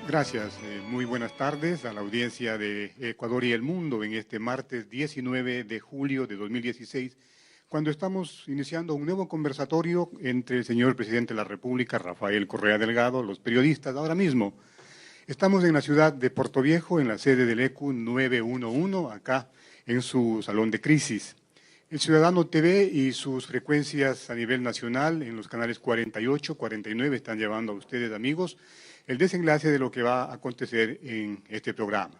Gracias. Muy buenas tardes a la audiencia de Ecuador y el mundo en este martes 19 de julio de 2016, cuando estamos iniciando un nuevo conversatorio entre el señor presidente de la República, Rafael Correa Delgado, los periodistas. Ahora mismo estamos en la ciudad de Portoviejo, en la sede del ECU 911, acá en su salón de crisis. El Ciudadano TV y sus frecuencias a nivel nacional en los canales 48, 49 están llevando a ustedes, amigos, el desenlace de lo que va a acontecer en este programa.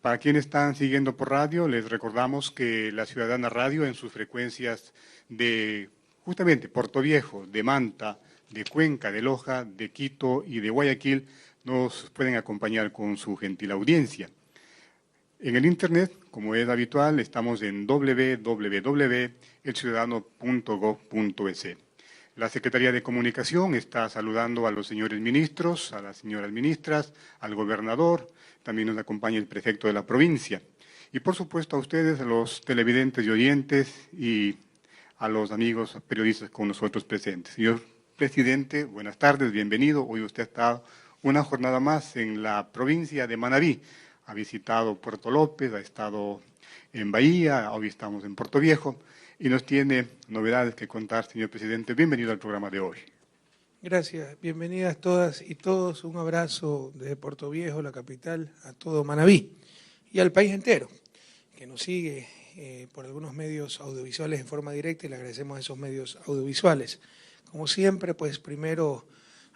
Para quienes están siguiendo por radio, les recordamos que la Ciudadana Radio en sus frecuencias de justamente Portoviejo, de Manta, de Cuenca, de Loja, de Quito y de Guayaquil nos pueden acompañar con su gentil audiencia. En el Internet, como es habitual, estamos en www.elciudadano.gov.es. La Secretaría de Comunicación está saludando a los señores ministros, a las señoras ministras, al gobernador, también nos acompaña el prefecto de la provincia. Y por supuesto a ustedes, a los televidentes y oyentes y a los amigos periodistas con nosotros presentes. Señor presidente, buenas tardes, bienvenido. Hoy usted ha estado una jornada más en la provincia de Manabí. Ha visitado Puerto López, ha estado en Bahía, hoy estamos en Portoviejo y nos tiene novedades que contar, señor presidente. Bienvenido al programa de hoy. Gracias, bienvenidas todas y todos. Un abrazo desde Portoviejo, la capital, a todo Manabí y al país entero, que nos sigue por algunos medios audiovisuales en forma directa y le agradecemos a esos medios audiovisuales. Como siempre, pues primero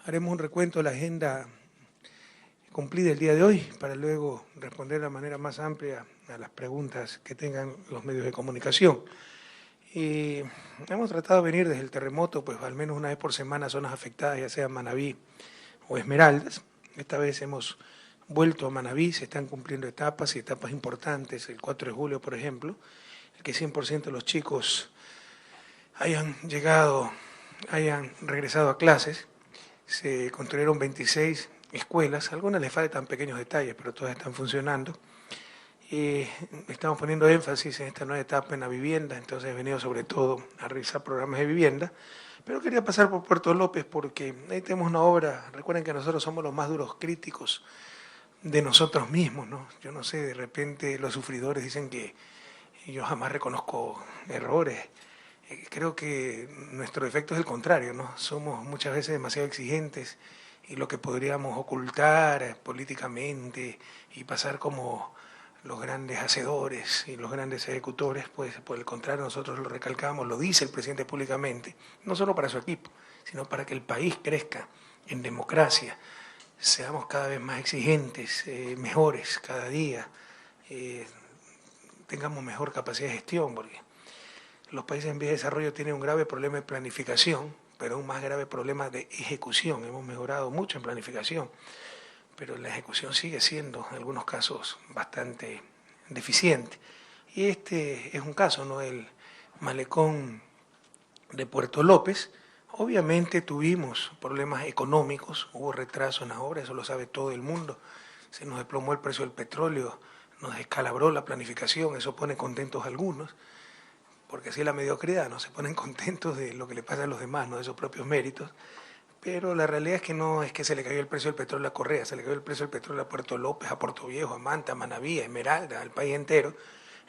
haremos un recuento de la agenda cumplida el día de hoy para luego responder de la manera más amplia a las preguntas que tengan los medios de comunicación. Hemos tratado de venir desde el terremoto, pues al menos una vez por semana a zonas afectadas, ya sea Manabí o Esmeraldas. Esta vez hemos vuelto a Manabí, se están cumpliendo etapas y etapas importantes. El 4 de julio, por ejemplo, el que 100% de los chicos hayan regresado a clases. Se construyeron 26 escuelas, algunas les faltan pequeños detalles, pero todas están funcionando. Estamos poniendo énfasis en esta nueva etapa en la vivienda, entonces he venido sobre todo a realizar programas de vivienda, pero quería pasar por Puerto López porque ahí tenemos una obra. Recuerden que nosotros somos los más duros críticos de nosotros mismos, ¿no? Yo no sé, de repente los sufridores dicen que yo jamás reconozco errores. Creo que nuestro efecto es el contrario, ¿no? Somos muchas veces demasiado exigentes y lo que podríamos ocultar políticamente y pasar como los grandes hacedores y los grandes ejecutores, pues por el contrario nosotros lo recalcamos, lo dice el presidente públicamente, no solo para su equipo, sino para que el país crezca en democracia, seamos cada vez más exigentes, mejores cada día, tengamos mejor capacidad de gestión, porque los países en vías de desarrollo tienen un grave problema de planificación, pero un más grave problema de ejecución. Hemos mejorado mucho en planificación, pero la ejecución sigue siendo, en algunos casos, bastante deficiente. Y este es un caso, ¿no? El malecón de Puerto López. Obviamente tuvimos problemas económicos, hubo retraso en las obras, eso lo sabe todo el mundo. Se nos desplomó el precio del petróleo, nos descalabró la planificación, eso pone contentos a algunos, porque así es la mediocridad, ¿no? Se ponen contentos de lo que le pasa a los demás, no de sus propios méritos. Pero la realidad es que no es que se le cayó el precio del petróleo a Correa, se le cayó el precio del petróleo a Puerto López, a Portoviejo, a Manta, a Manabí, a Esmeralda, al país entero.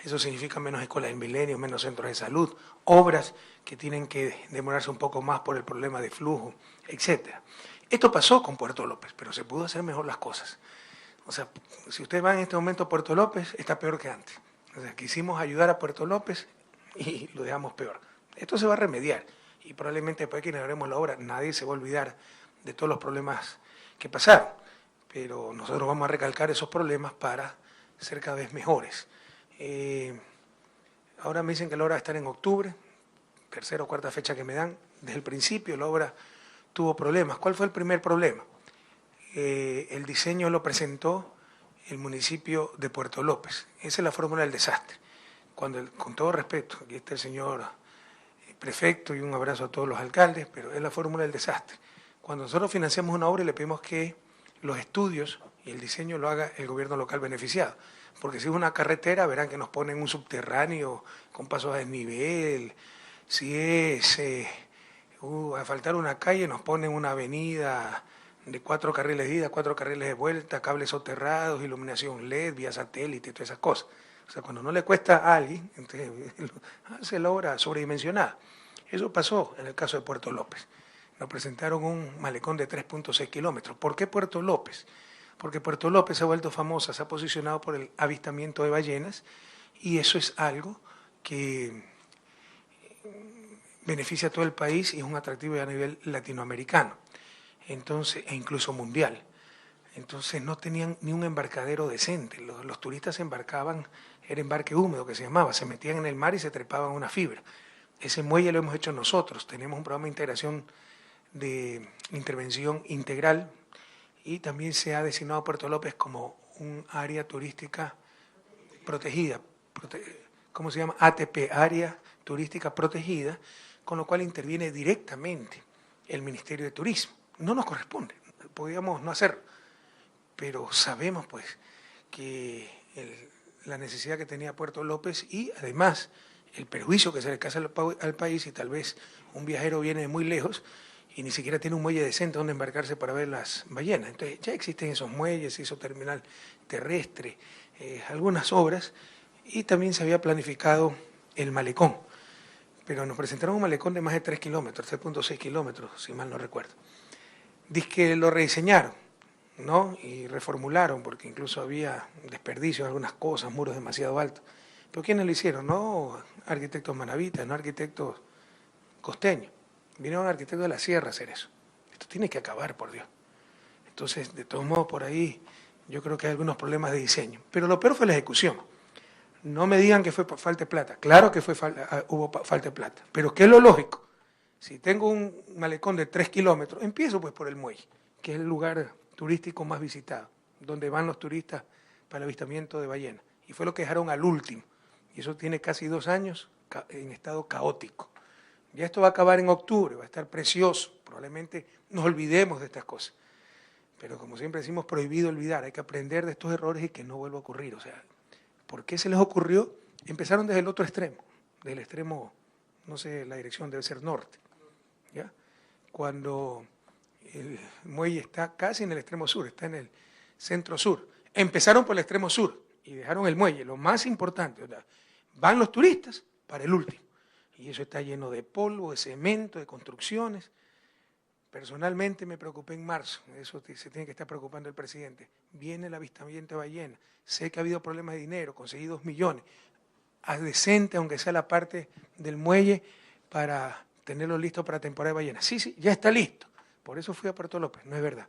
Eso significa menos escuelas de milenio, menos centros de salud, obras que tienen que demorarse un poco más por el problema de flujo, etc. Esto pasó con Puerto López, pero se pudo hacer mejor las cosas. O sea, si usted va en este momento a Puerto López, está peor que antes. O sea, quisimos ayudar a Puerto López y lo dejamos peor. Esto se va a remediar y probablemente después que inauguremos la obra nadie se va a olvidar de todos los problemas que pasaron, pero nosotros vamos a recalcar esos problemas para ser cada vez mejores. Ahora me dicen que la obra va a estar en octubre, tercera o cuarta fecha que me dan. Desde el principio la obra tuvo problemas. ¿Cuál fue el primer problema? El diseño lo presentó el municipio de Puerto López. Esa es la fórmula del desastre. Con todo respeto, aquí está el señor prefecto y un abrazo a todos los alcaldes, pero es la fórmula del desastre. Cuando nosotros financiamos una obra y le pedimos que los estudios y el diseño lo haga el gobierno local beneficiado, porque si es una carretera verán que nos ponen un subterráneo con pasos a desnivel, si es a faltar una calle nos ponen una avenida de 4 carriles de ida, 4 carriles de vuelta, cables soterrados, iluminación LED, vía satélite, todas esas cosas. O sea, cuando no le cuesta a alguien, entonces hace la obra sobredimensionada. Eso pasó en el caso de Puerto López. Nos presentaron un malecón de 3.6 kilómetros. ¿Por qué Puerto López? Porque Puerto López se ha vuelto famosa, se ha posicionado por el avistamiento de ballenas y eso es algo que beneficia a todo el país y es un atractivo a nivel latinoamericano, entonces, e incluso mundial. Entonces no tenían ni un embarcadero decente. Los turistas se embarcaban, era embarque húmedo que se llamaba, se metían en el mar y se trepaban una fibra. Ese muelle lo hemos hecho nosotros, tenemos un programa de integración de intervención integral y también se ha designado a Puerto López como un área turística protegida, ¿cómo se llama? ATP, Área Turística Protegida, con lo cual interviene directamente el Ministerio de Turismo. No nos corresponde, podríamos no hacerlo, pero sabemos pues que la necesidad que tenía Puerto López y además el perjuicio que se le causa al país, y tal vez un viajero viene de muy lejos y ni siquiera tiene un muelle decente donde embarcarse para ver las ballenas. Entonces ya existen esos muelles, hizo terminal terrestre, algunas obras, y también se había planificado el malecón, pero nos presentaron un malecón de más de 3 kilómetros, 3.6 kilómetros, si mal no recuerdo. Dice que lo rediseñaron, ¿no? Y reformularon, porque incluso había desperdicio de algunas cosas, muros demasiado altos. ¿Pero quiénes lo hicieron? No arquitectos manavitas, no arquitectos costeños. Vinieron arquitectos de la sierra a hacer eso. Esto tiene que acabar, por Dios. Entonces, de todos modos, por ahí yo creo que hay algunos problemas de diseño. Pero lo peor fue la ejecución. No me digan que fue por falta de plata. Claro que hubo falta de plata. Pero ¿qué es lo lógico? Si tengo un malecón de 3 kilómetros, empiezo pues por el muelle, que es el lugar turístico más visitado, donde van los turistas para el avistamiento de ballenas. Y fue lo que dejaron al último. Y eso tiene casi 2 años en estado caótico. Ya esto va a acabar en octubre, va a estar precioso. Probablemente nos olvidemos de estas cosas. Pero como siempre decimos, prohibido olvidar. Hay que aprender de estos errores y que no vuelva a ocurrir. O sea, ¿por qué se les ocurrió? Empezaron desde el otro extremo, del extremo, no sé, la dirección debe ser norte, ¿ya? Cuando el muelle está casi en el extremo sur, está en el centro sur. Empezaron por el extremo sur y dejaron el muelle, lo más importante, ¿verdad? Van los turistas para el último. Y eso está lleno de polvo, de cemento, de construcciones. Personalmente me preocupé en marzo, eso se tiene que estar preocupando el presidente. Viene el avistamiento de ballena, sé que ha habido problemas de dinero, conseguí 2 millones. Haz decente, aunque sea la parte del muelle, para tenerlo listo para temporada de ballenas. Sí, ya está listo. Por eso fui a Puerto López, no es verdad.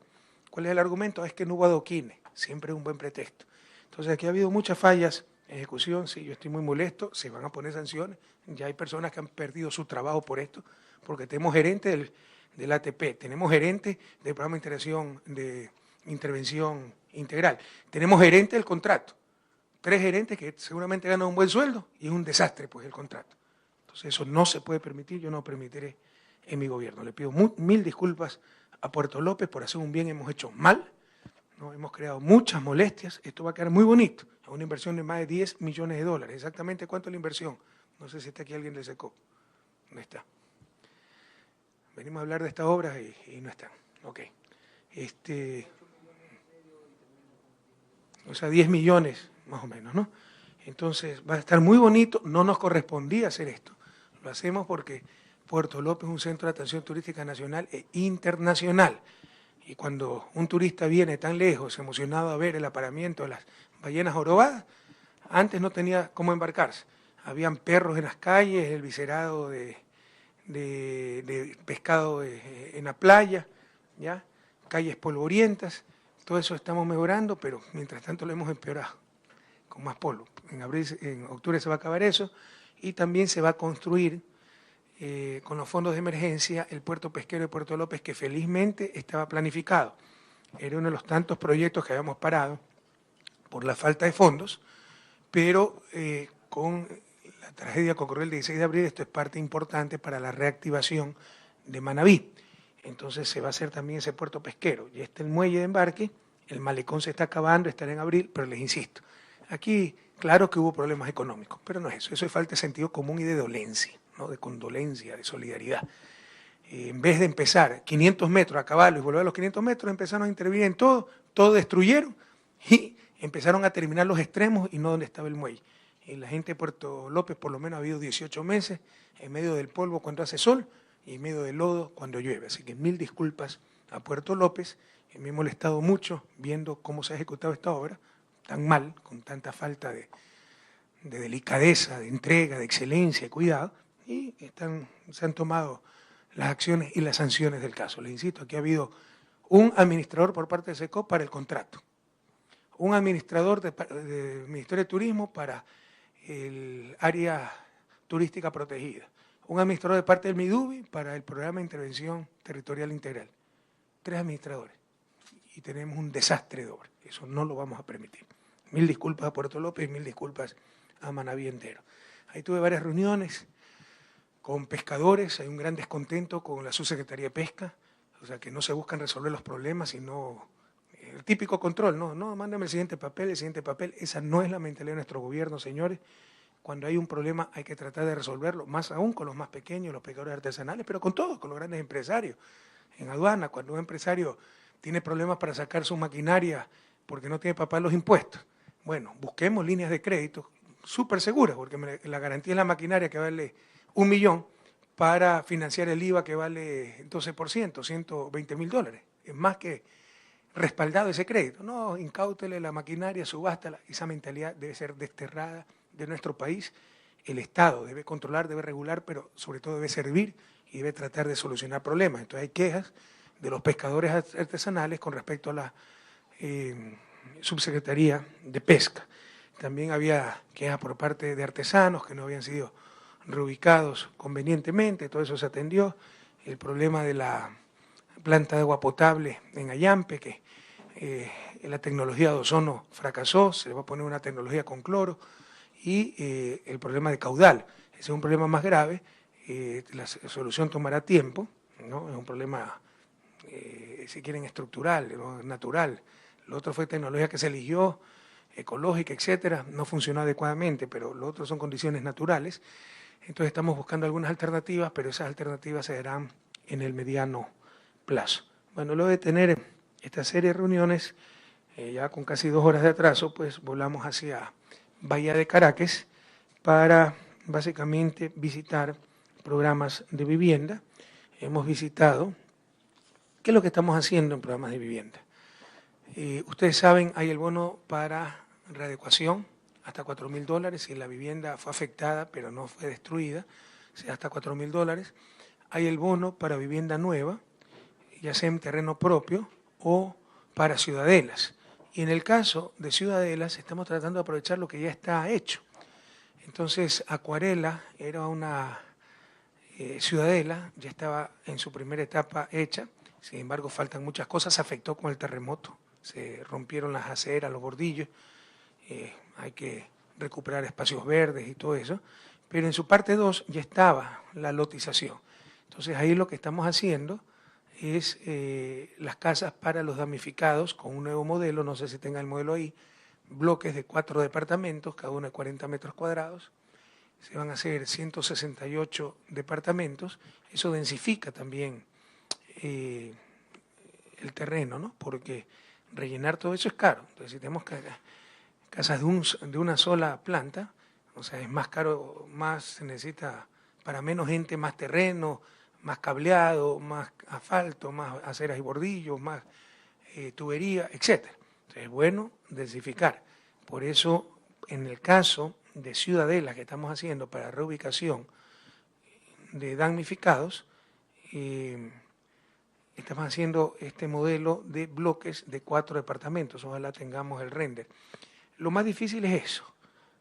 ¿Cuál es el argumento? Es que no hubo adoquines, siempre es un buen pretexto. Entonces aquí ha habido muchas fallas en ejecución, sí, yo estoy muy molesto, se van a poner sanciones, ya hay personas que han perdido su trabajo por esto, porque tenemos gerente del ATP, tenemos gerente del programa de intervención integral, tenemos gerente del contrato, 3 gerentes que seguramente ganan un buen sueldo y es un desastre pues el contrato. Entonces eso no se puede permitir, yo no permitiré en mi gobierno. Le pido 1000 disculpas a Puerto López por hacer un bien, hemos hecho mal, ¿no? Hemos creado muchas molestias, esto va a quedar muy bonito, es una inversión de más de 10 millones de dólares. ¿Exactamente cuánto es la inversión? No sé si está aquí alguien del SECOP, no está. Venimos a hablar de estas obras y no están. Ok. O sea, 10 millones más o menos, ¿no? Entonces va a estar muy bonito, no nos correspondía hacer esto. Lo hacemos porque Puerto López es un centro de atención turística nacional e internacional. Y cuando un turista viene tan lejos, emocionado a ver el apareamiento de las ballenas jorobadas, antes no tenía cómo embarcarse. Habían perros en las calles, el viscerado de pescado en la playa, ¿ya? Calles polvorientas, todo eso estamos mejorando, pero mientras tanto lo hemos empeorado, con más polvo. En octubre se va a acabar eso y también se va a construir con los fondos de emergencia el puerto pesquero de Puerto López, que felizmente estaba planificado. Era uno de los tantos proyectos que habíamos parado por la falta de fondos, pero con la tragedia que ocurrió el 16 de abril, esto es parte importante para la reactivación de Manabí. Entonces se va a hacer también ese puerto pesquero. Ya está el muelle de embarque, el malecón se está acabando, estará en abril, pero les insisto, aquí claro que hubo problemas económicos, pero no es eso, eso es falta de sentido común y de dolencia, ¿no? De condolencia, de solidaridad. en vez de empezar 500 metros a caballo y volver a los 500 metros, empezaron a intervenir en todo destruyeron y empezaron a terminar los extremos y no donde estaba el muelle. Y la gente de Puerto López por lo menos ha habido 18 meses en medio del polvo cuando hace sol y en medio del lodo cuando llueve. Así que 1000 disculpas a Puerto López. Me he molestado mucho viendo cómo se ha ejecutado esta obra, tan mal, con tanta falta de delicadeza, de entrega, de excelencia, de cuidado, y se han tomado las acciones y las sanciones del caso. Les insisto, aquí ha habido un administrador por parte de SECO para el contrato, un administrador del Ministerio de Turismo para el área turística protegida, un administrador de parte del MIDUBI para el programa de intervención territorial integral. 3 administradores y tenemos un desastre de obra. Eso no lo vamos a permitir. 1000 disculpas a Puerto López y 1000 disculpas a Manaví entero. Ahí tuve varias reuniones con pescadores, hay un gran descontento con la Subsecretaría de Pesca, o sea que no se buscan resolver los problemas, sino el típico control, no, mándame el siguiente papel, esa no es la mentalidad de nuestro gobierno, señores. Cuando hay un problema hay que tratar de resolverlo, más aún con los más pequeños, los pescadores artesanales, pero con todos, con los grandes empresarios. En aduana, cuando un empresario tiene problemas para sacar su maquinaria porque no tiene para pagar los impuestos, bueno, busquemos líneas de crédito súper seguras, porque la garantía es la maquinaria que vale 1 millón para financiar el IVA que vale 12%, $120.000. Es más que respaldado ese crédito. No, incáutele la maquinaria, subástala. Esa mentalidad debe ser desterrada de nuestro país. El Estado debe controlar, debe regular, pero sobre todo debe servir y debe tratar de solucionar problemas. Entonces hay quejas de los pescadores artesanales con respecto a la Subsecretaría de Pesca. También había quejas por parte de artesanos que no habían sido reubicados convenientemente, todo eso se atendió. El problema de la planta de agua potable en Ayampe, que la tecnología de ozono fracasó, se le va a poner una tecnología con cloro, y el problema de caudal. Ese es un problema más grave, la solución tomará tiempo, ¿no? Es un problema, si quieren, estructural, ¿no? Natural. Lo otro fue tecnología que se eligió, ecológica, etcétera, no funcionó adecuadamente, pero lo otro son condiciones naturales. Entonces estamos buscando algunas alternativas, pero esas alternativas se darán en el mediano plazo. Bueno, luego de tener esta serie de reuniones, ya con casi 2 horas de atraso, pues volamos hacia Bahía de Caracas para básicamente visitar programas de vivienda. Hemos visitado, ¿qué es lo que estamos haciendo en programas de vivienda? Ustedes saben, hay el bono para readecuación, hasta $4.000, si la vivienda fue afectada pero no fue destruida, sea hasta $4.000. Hay el bono para vivienda nueva, ya sea en terreno propio o para ciudadelas. Y en el caso de ciudadelas estamos tratando de aprovechar lo que ya está hecho. Entonces, Acuarela era una ciudadela, ya estaba en su primera etapa hecha, sin embargo faltan muchas cosas, se afectó con el terremoto, se rompieron las aceras, los bordillos, hay que recuperar espacios verdes y todo eso, pero en su parte 2 ya estaba la lotización. Entonces ahí lo que estamos haciendo es las casas para los damnificados con un nuevo modelo, no sé si tenga el modelo ahí, bloques de 4 departamentos, cada uno de 40 metros cuadrados, se van a hacer 168 departamentos, eso densifica también el terreno, ¿no? Porque rellenar todo eso es caro, entonces si tenemos casas de una sola planta, o sea, es más caro, más se necesita para menos gente, más terreno, más cableado, más asfalto, más aceras y bordillos, más tubería, etc. Entonces es bueno densificar. Por eso, en el caso de ciudadelas que estamos haciendo para reubicación de damnificados, estamos haciendo este modelo de bloques de 4 departamentos, ojalá tengamos el render. Lo más difícil es eso,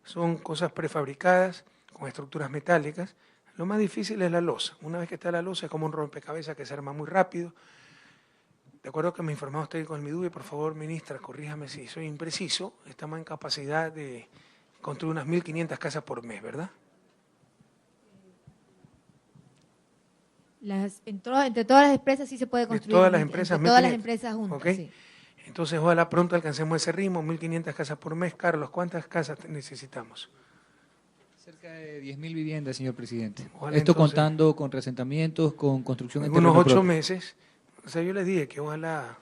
son cosas prefabricadas con estructuras metálicas. Lo más difícil es la losa. Una vez que está la losa es como un rompecabezas que se arma muy rápido. De acuerdo que me informó usted con el MIDUBI, por favor, ministra, corríjame si soy impreciso, estamos en capacidad de construir unas 1.500 casas por mes, ¿verdad? Entre todas las empresas sí se puede construir. De todas las empresas. Entre todas las empresas juntas, ¿okay? Sí. Entonces, ojalá pronto alcancemos ese ritmo, 1.500 casas por mes. Carlos, ¿cuántas casas necesitamos? Cerca de 10.000 viviendas, señor presidente. Ojalá Esto entonces, contando con asentamientos, con construcción en unos terreno 8 propio. meses. O sea, yo les dije que ojalá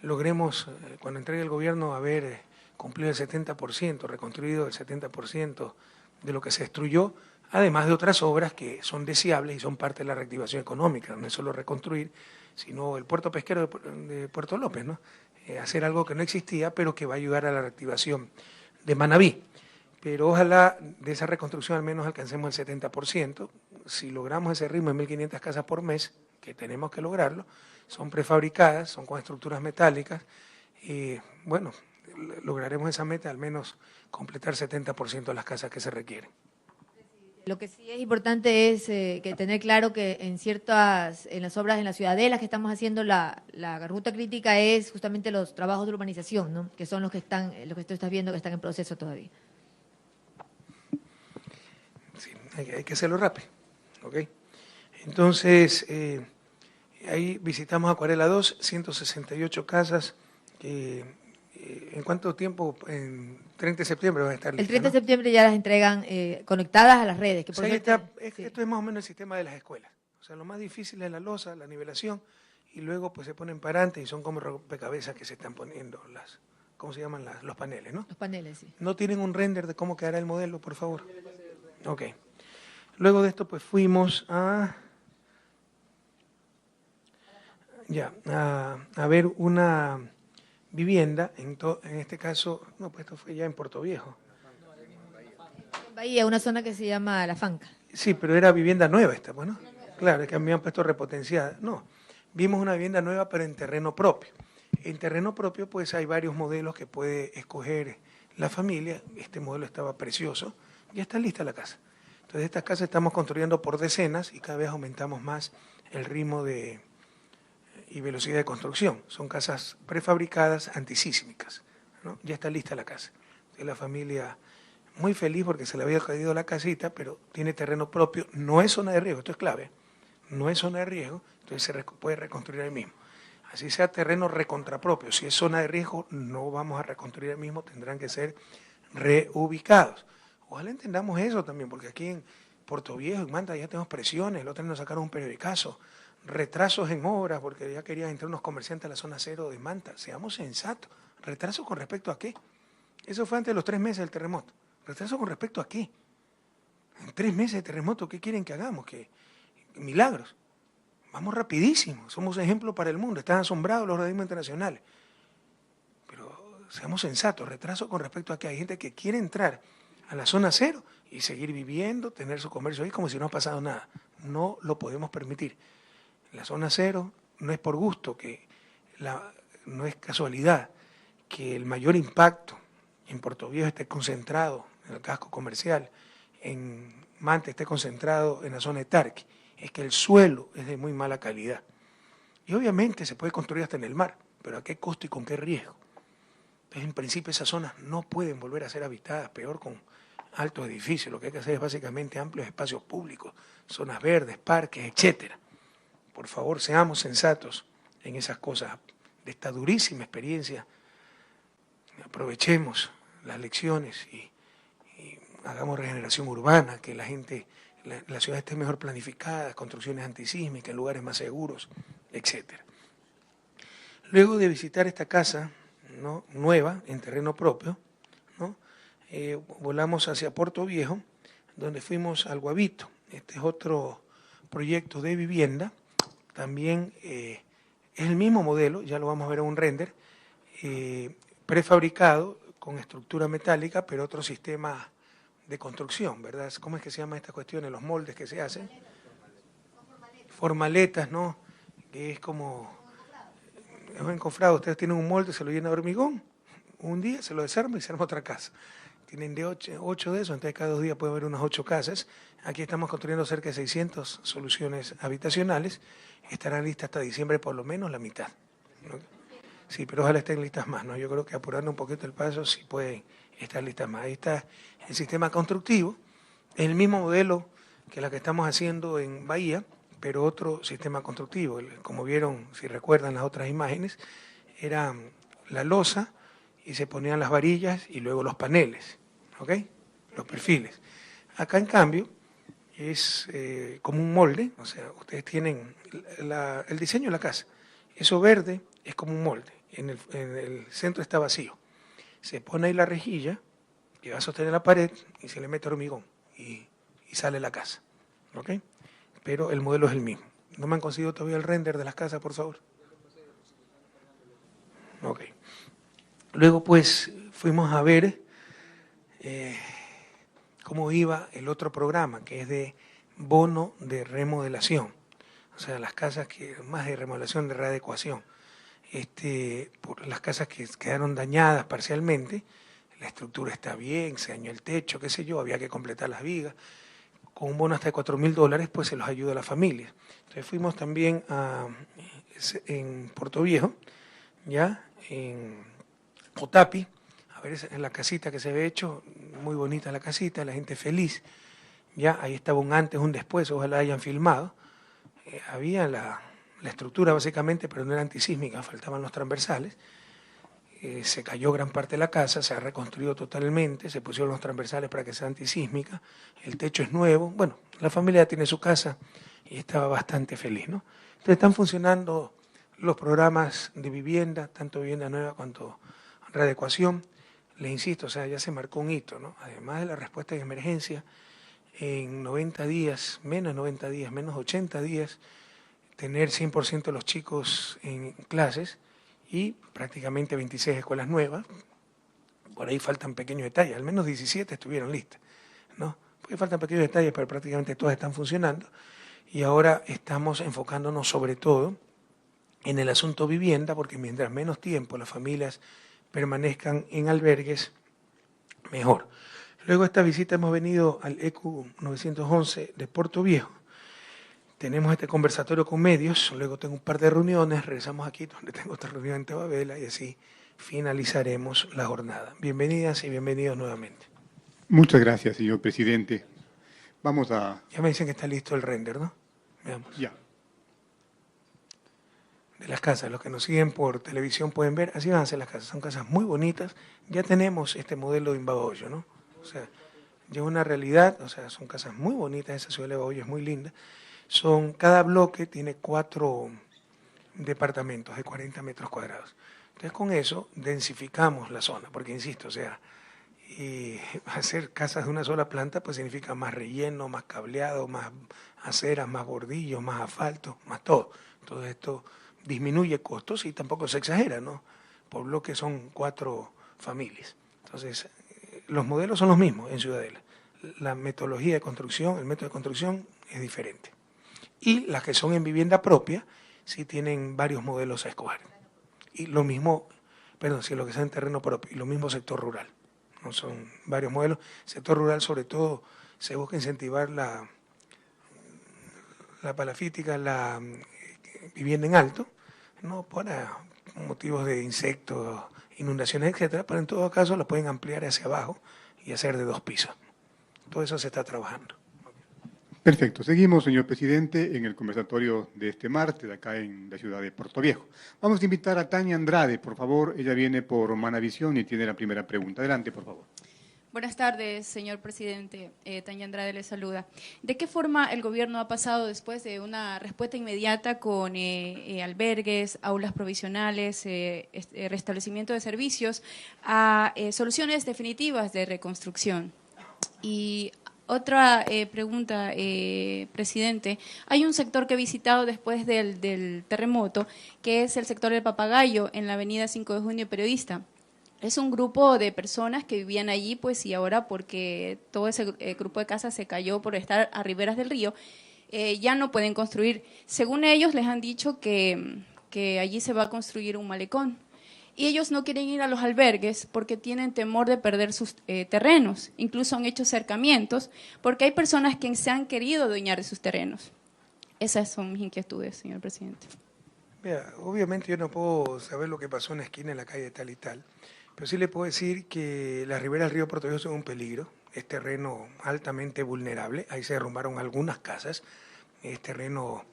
logremos, cuando entregue el gobierno, haber cumplido el 70%, reconstruido el 70% de lo que se destruyó, además de otras obras que son deseables y son parte de la reactivación económica. No es solo reconstruir, sino el puerto pesquero de Puerto López, ¿no? Hacer algo que no existía, pero que va a ayudar a la reactivación de Manabí. Pero ojalá de esa reconstrucción al menos alcancemos el 70%. Si logramos ese ritmo de 1.500 casas por mes, que tenemos que lograrlo, son prefabricadas, son con estructuras metálicas, y bueno, lograremos esa meta, al menos completar 70% de las casas que se requieren. Lo que sí es importante es que tener claro que en las obras en la Ciudadela que estamos haciendo, la ruta crítica es justamente los trabajos de urbanización, ¿no? Que son los que tú estás viendo que están en proceso todavía. Sí, hay que hacerlo rápido, ¿ok? Entonces, ahí visitamos Acuarela 2, 168 casas, ¿en cuánto tiempo? En 30 de septiembre van a estar listas, El 30 de ¿no? septiembre ya las entregan conectadas a las redes. Que O por sea, cierto, sí. esto es más o menos el sistema de las escuelas. O sea, lo más difícil es la losa, la nivelación, y luego pues se ponen parantes y son como rompecabezas que se están poniendo ¿cómo se llaman? Los paneles, ¿no? Los paneles, sí. ¿No tienen un render de cómo quedará el modelo, por favor? Ok. Luego de esto pues fuimos a ver una vivienda, en este caso, no, pues esto fue ya en Puerto Viejo. En Bahía, una zona que se llama La Fanca. Sí, pero era vivienda nueva esta, pues, ¿no? Claro, es que a mí me han puesto repotenciada. No, vimos una vivienda nueva, pero en terreno propio. En terreno propio, pues hay varios modelos que puede escoger la familia. Este modelo estaba precioso. Ya está lista la casa. Entonces, estas casas estamos construyendo por decenas y cada vez aumentamos más el ritmo y velocidad de construcción. Son casas prefabricadas antisísmicas, ¿no? Ya está lista la casa. Entonces, la familia muy feliz porque se le había caído la casita, pero tiene terreno propio, no es zona de riesgo, esto es clave, no es zona de riesgo, entonces se puede reconstruir ahí mismo. Así sea terreno recontrapropio, si es zona de riesgo no vamos a reconstruir ahí mismo, tendrán que ser reubicados. Ojalá entendamos eso también, porque aquí en Puerto Viejo, en Manta, ya tenemos presiones, el otro día nos sacaron un periodicazo, retrasos en obras, porque ya querían entrar unos comerciantes a la zona cero de Manta. Seamos sensatos. ¿Retrasos con respecto a qué? Eso fue antes de los 3 meses del terremoto. ¿Retraso con respecto a qué? En 3 meses de terremoto, ¿qué quieren que hagamos? ¿Qué milagros? Vamos rapidísimo, somos ejemplo para el mundo, están asombrados los organismos internacionales. Pero seamos sensatos, retraso con respecto a que hay gente que quiere entrar a la zona cero y seguir viviendo, tener su comercio ahí como si no ha pasado nada. No lo podemos permitir. La zona cero no es por gusto, no es casualidad que el mayor impacto en Puerto Viejo esté concentrado en el casco comercial, en Manta esté concentrado en la zona de Tarqui, es que el suelo es de muy mala calidad. Y obviamente se puede construir hasta en el mar, pero ¿a qué costo y con qué riesgo? Entonces, en principio esas zonas no pueden volver a ser habitadas, peor con altos edificios. Lo que hay que hacer es básicamente amplios espacios públicos, zonas verdes, parques, etcétera. Por favor, seamos sensatos en esas cosas. De esta durísima experiencia, aprovechemos las lecciones y hagamos regeneración urbana, que la ciudad esté mejor planificada, construcciones antisísmicas, lugares más seguros, etcétera. Luego de visitar esta casa, ¿no?, nueva, en terreno propio, ¿no?, volamos hacia Puerto Viejo, donde fuimos al Guavito. Este es otro proyecto de vivienda, también es el mismo modelo, ya lo vamos a ver en un render, prefabricado, con estructura metálica, pero otro sistema de construcción, ¿verdad? ¿Cómo es que se llama esta cuestión? Los moldes que se hacen. Formaletas, ¿no? Que es como es un encofrado. Ustedes tienen un molde, se lo llena de hormigón, un día se lo desarma y se arma otra casa. Tienen de 8 de esos, entonces cada 2 días puede haber unas 8 casas. Aquí estamos construyendo cerca de 600 soluciones habitacionales. Estarán listas hasta diciembre por lo menos la mitad, ¿no? Sí, pero ojalá estén listas más, ¿no? Yo creo que apurando un poquito el paso sí pueden estar listas más. Ahí está el sistema constructivo, el mismo modelo que la que estamos haciendo en Bahía, pero otro sistema constructivo. Como vieron, si recuerdan las otras imágenes, era la losa y se ponían las varillas y luego los paneles, ¿ok? Los perfiles. Acá, en cambio, es como un molde, o sea, ustedes tienen el diseño de la casa. Eso verde es como un molde, en el centro está vacío. Se pone ahí la rejilla que va a sostener la pared y se le mete hormigón y sale la casa, ¿ok? Pero el modelo es el mismo. ¿No me han conseguido todavía el render de las casas, por favor? Ok. Luego, pues, fuimos a ver cómo iba el otro programa, que es de bono de remodelación. O sea, las casas que más de remodelación, de readecuación. Por las casas que quedaron dañadas parcialmente, la estructura está bien, se dañó el techo, qué sé yo, había que completar las vigas. Con un bono hasta de $4.000, pues se los ayuda a las familias. Entonces fuimos también en Puerto Viejo, ya, en Otapi, a ver en la casita que se había hecho, muy bonita la casita, la gente feliz. Ya, ahí estaba un antes, un después, ojalá hayan filmado. Había la estructura básicamente, pero no era antisísmica, faltaban los transversales. Se cayó gran parte de la casa, se ha reconstruido totalmente, se pusieron los transversales para que sea antisísmica, el techo es nuevo. Bueno, la familia tiene su casa y estaba bastante feliz, ¿no? Entonces están funcionando los programas de vivienda, tanto vivienda nueva cuanto readecuación. Les insisto, o sea, ya se marcó un hito, ¿no? Además de la respuesta en emergencia, en 90 días, menos 90 días, menos 80 días, tener 100% de los chicos en clases y prácticamente 26 escuelas nuevas. Por ahí faltan pequeños detalles, al menos 17 estuvieron listas, ¿no? Porque faltan pequeños detalles, pero prácticamente todas están funcionando. Y ahora estamos enfocándonos sobre todo en el asunto vivienda, porque mientras menos tiempo las familias permanezcan en albergues, mejor. Luego de esta visita hemos venido al ECU 911 de Puerto Viejo. Tenemos este conversatorio con medios, luego tengo un par de reuniones, regresamos aquí donde tengo otra reunión en Tababela y así finalizaremos la jornada. Bienvenidas y bienvenidos nuevamente. Muchas gracias, señor presidente. Vamos a... Ya me dicen que está listo el render, ¿no? Veamos. Ya. De las casas, los que nos siguen por televisión pueden ver, así van a ser las casas, son casas muy bonitas. Ya tenemos este modelo de Imbahoyo, ¿no? O sea, ya es una realidad, o sea, son casas muy bonitas, esa ciudad de Imbahoyo es muy linda. Cada bloque tiene 4 departamentos de 40 metros cuadrados. Entonces con eso densificamos la zona, porque insisto, o sea, hacer casas de una sola planta pues significa más relleno, más cableado, más aceras, más bordillos, más asfalto, más todo. Todo esto disminuye costos y tampoco se exagera, ¿no? Por bloque son 4 familias. Entonces, los modelos son los mismos en Ciudadela. La metodología de construcción, el método de construcción es diferente. Y las que son en vivienda propia, sí tienen varios modelos a escoger. Y lo mismo, si lo que sea en terreno propio, y lo mismo sector rural. No son varios modelos. Sector rural, sobre todo, se busca incentivar la palafítica, la vivienda en alto, no para motivos de insectos, inundaciones, etcétera, pero en todo caso la pueden ampliar hacia abajo y hacer de 2 pisos. Todo eso se está trabajando. Perfecto. Seguimos, señor presidente, en el conversatorio de este martes, acá en la ciudad de Puerto Viejo. Vamos a invitar a Tania Andrade, por favor. Ella viene por Manavisión y tiene la primera pregunta. Adelante, por favor. Buenas tardes, señor presidente. Tania Andrade le saluda. ¿De qué forma el gobierno ha pasado después de una respuesta inmediata con albergues, aulas provisionales, restablecimiento de servicios, a soluciones definitivas de reconstrucción? Y otra pregunta, presidente. Hay un sector que he visitado después del terremoto, que es el sector del Papagayo, en la avenida 5 de Junio Periodista. Es un grupo de personas que vivían allí, pues, y ahora porque todo ese grupo de casas se cayó por estar a riberas del río, ya no pueden construir. Según ellos, les han dicho que allí se va a construir un malecón. Y ellos no quieren ir a los albergues porque tienen temor de perder sus terrenos. Incluso han hecho cercamientos porque hay personas que se han querido adueñar de sus terrenos. Esas son mis inquietudes, señor presidente. Mira, obviamente yo no puedo saber lo que pasó en la esquina en la calle tal y tal, pero sí le puedo decir que las riberas del río Puerto Viejo son un peligro, es terreno altamente vulnerable, ahí se derrumbaron algunas casas, es terreno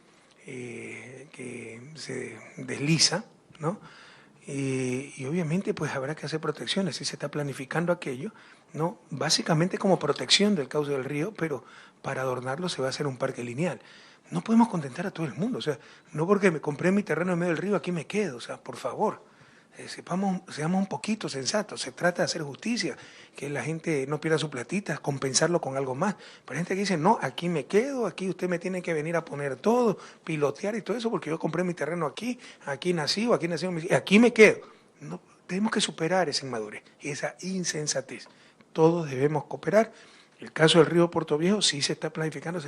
que se desliza, ¿no? Y obviamente pues habrá que hacer protecciones, si se está planificando aquello, ¿no? Básicamente como protección del cauce del río, pero para adornarlo se va a hacer un parque lineal. No podemos contentar a todo el mundo, o sea, no porque me compré mi terreno en medio del río, aquí me quedo, o sea, por favor. Seamos un poquito sensatos, se trata de hacer justicia, que la gente no pierda su platita, compensarlo con algo más. Pero hay gente que dice, no, aquí me quedo, aquí usted me tiene que venir a poner todo, pilotear y todo eso, porque yo compré mi terreno aquí, aquí nací, aquí me quedo. No, tenemos que superar esa inmadurez y esa insensatez. Todos debemos cooperar. El caso del río Puerto Viejo sí se está planificando,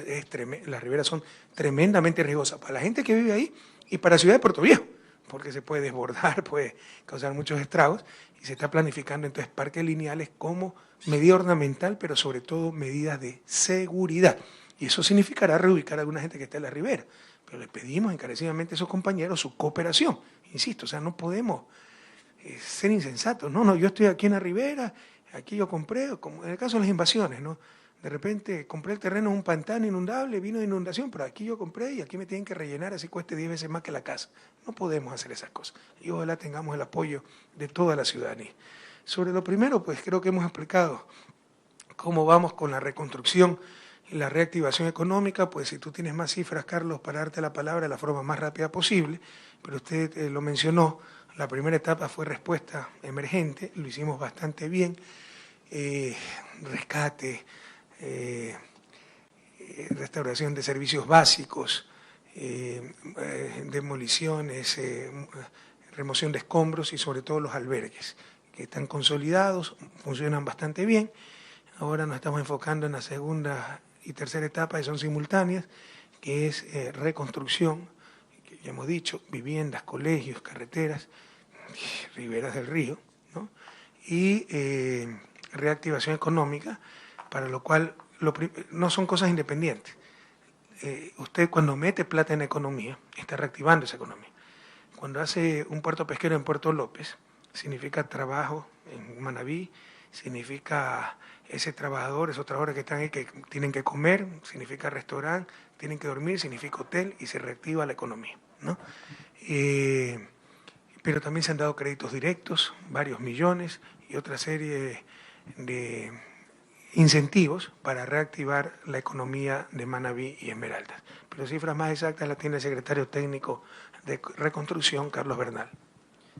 las riberas son tremendamente riesgosas para la gente que vive ahí y para la ciudad de Puerto Viejo, porque se puede desbordar, puede causar muchos estragos, y se está planificando entonces parques lineales como medida ornamental, pero sobre todo medidas de seguridad. Y eso significará reubicar a alguna gente que está en la ribera, pero les pedimos encarecidamente a esos compañeros su cooperación. Insisto, o sea, no podemos ser insensatos. No, yo estoy aquí en la ribera, aquí yo compré, como en el caso de las invasiones, ¿no? De repente compré el terreno en un pantano inundable, vino de inundación, pero aquí yo compré y aquí me tienen que rellenar, así cueste 10 veces más que la casa. No podemos hacer esas cosas. Y ojalá tengamos el apoyo de toda la ciudadanía. Sobre lo primero, pues creo que hemos explicado cómo vamos con la reconstrucción y la reactivación económica. Pues si tú tienes más cifras, Carlos, para darte la palabra de la forma más rápida posible, pero usted lo mencionó, la primera etapa fue respuesta emergente, lo hicimos bastante bien, rescate, restauración de servicios básicos, demoliciones, remoción de escombros y sobre todo los albergues, que están consolidados, funcionan bastante bien. Ahora nos estamos enfocando en la segunda y tercera etapa, que son simultáneas, que es reconstrucción, que ya hemos dicho, viviendas, colegios, carreteras, riberas del río, ¿no? Y reactivación económica, para lo cual no son cosas independientes. Usted cuando mete plata en economía, está reactivando esa economía. Cuando hace un puerto pesquero en Puerto López, significa trabajo en Manabí, significa esos trabajadores que están ahí que tienen que comer, significa restaurante, tienen que dormir, significa hotel y se reactiva la economía, ¿no? Pero también se han dado créditos directos, varios millones y otra serie de incentivos para reactivar la economía de Manabí y Esmeraldas. Pero cifras más exactas las tiene el secretario técnico de Reconstrucción, Carlos Bernal.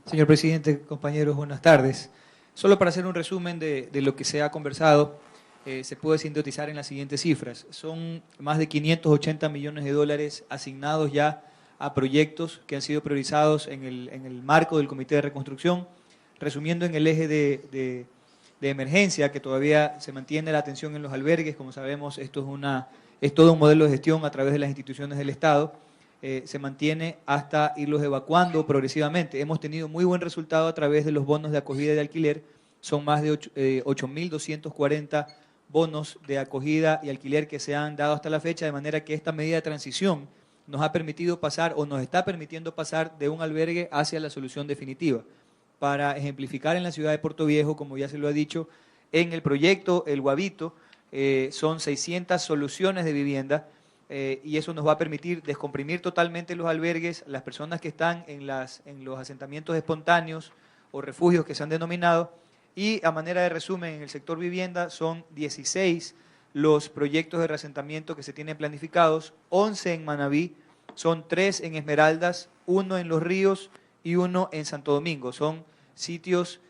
Señor presidente, compañeros, buenas tardes. Solo para hacer un resumen de lo que se ha conversado, se puede sintetizar en las siguientes cifras. Son más de 580 millones de dólares asignados ya a proyectos que han sido priorizados en el marco del Comité de Reconstrucción. Resumiendo, en el eje de emergencia, que todavía se mantiene la atención en los albergues, como sabemos, esto es todo un modelo de gestión a través de las instituciones del Estado, se mantiene hasta irlos evacuando progresivamente. Hemos tenido muy buen resultado a través de los bonos de acogida y de alquiler, son más de 8.240 bonos de acogida y alquiler que se han dado hasta la fecha, de manera que esta medida de transición nos ha permitido pasar o nos está permitiendo pasar de un albergue hacia la solución definitiva. Para ejemplificar, en la ciudad de Puerto Viejo, como ya se lo ha dicho, en el proyecto El Guavito son 600 soluciones de vivienda y eso nos va a permitir descomprimir totalmente los albergues, las personas que están en los asentamientos espontáneos o refugios que se han denominado, y a manera de resumen, en el sector vivienda son 16 los proyectos de reasentamiento que se tienen planificados, 11 en Manabí, son 3 en Esmeraldas, 1 en Los Ríos y 1 en Santo Domingo. Son sitios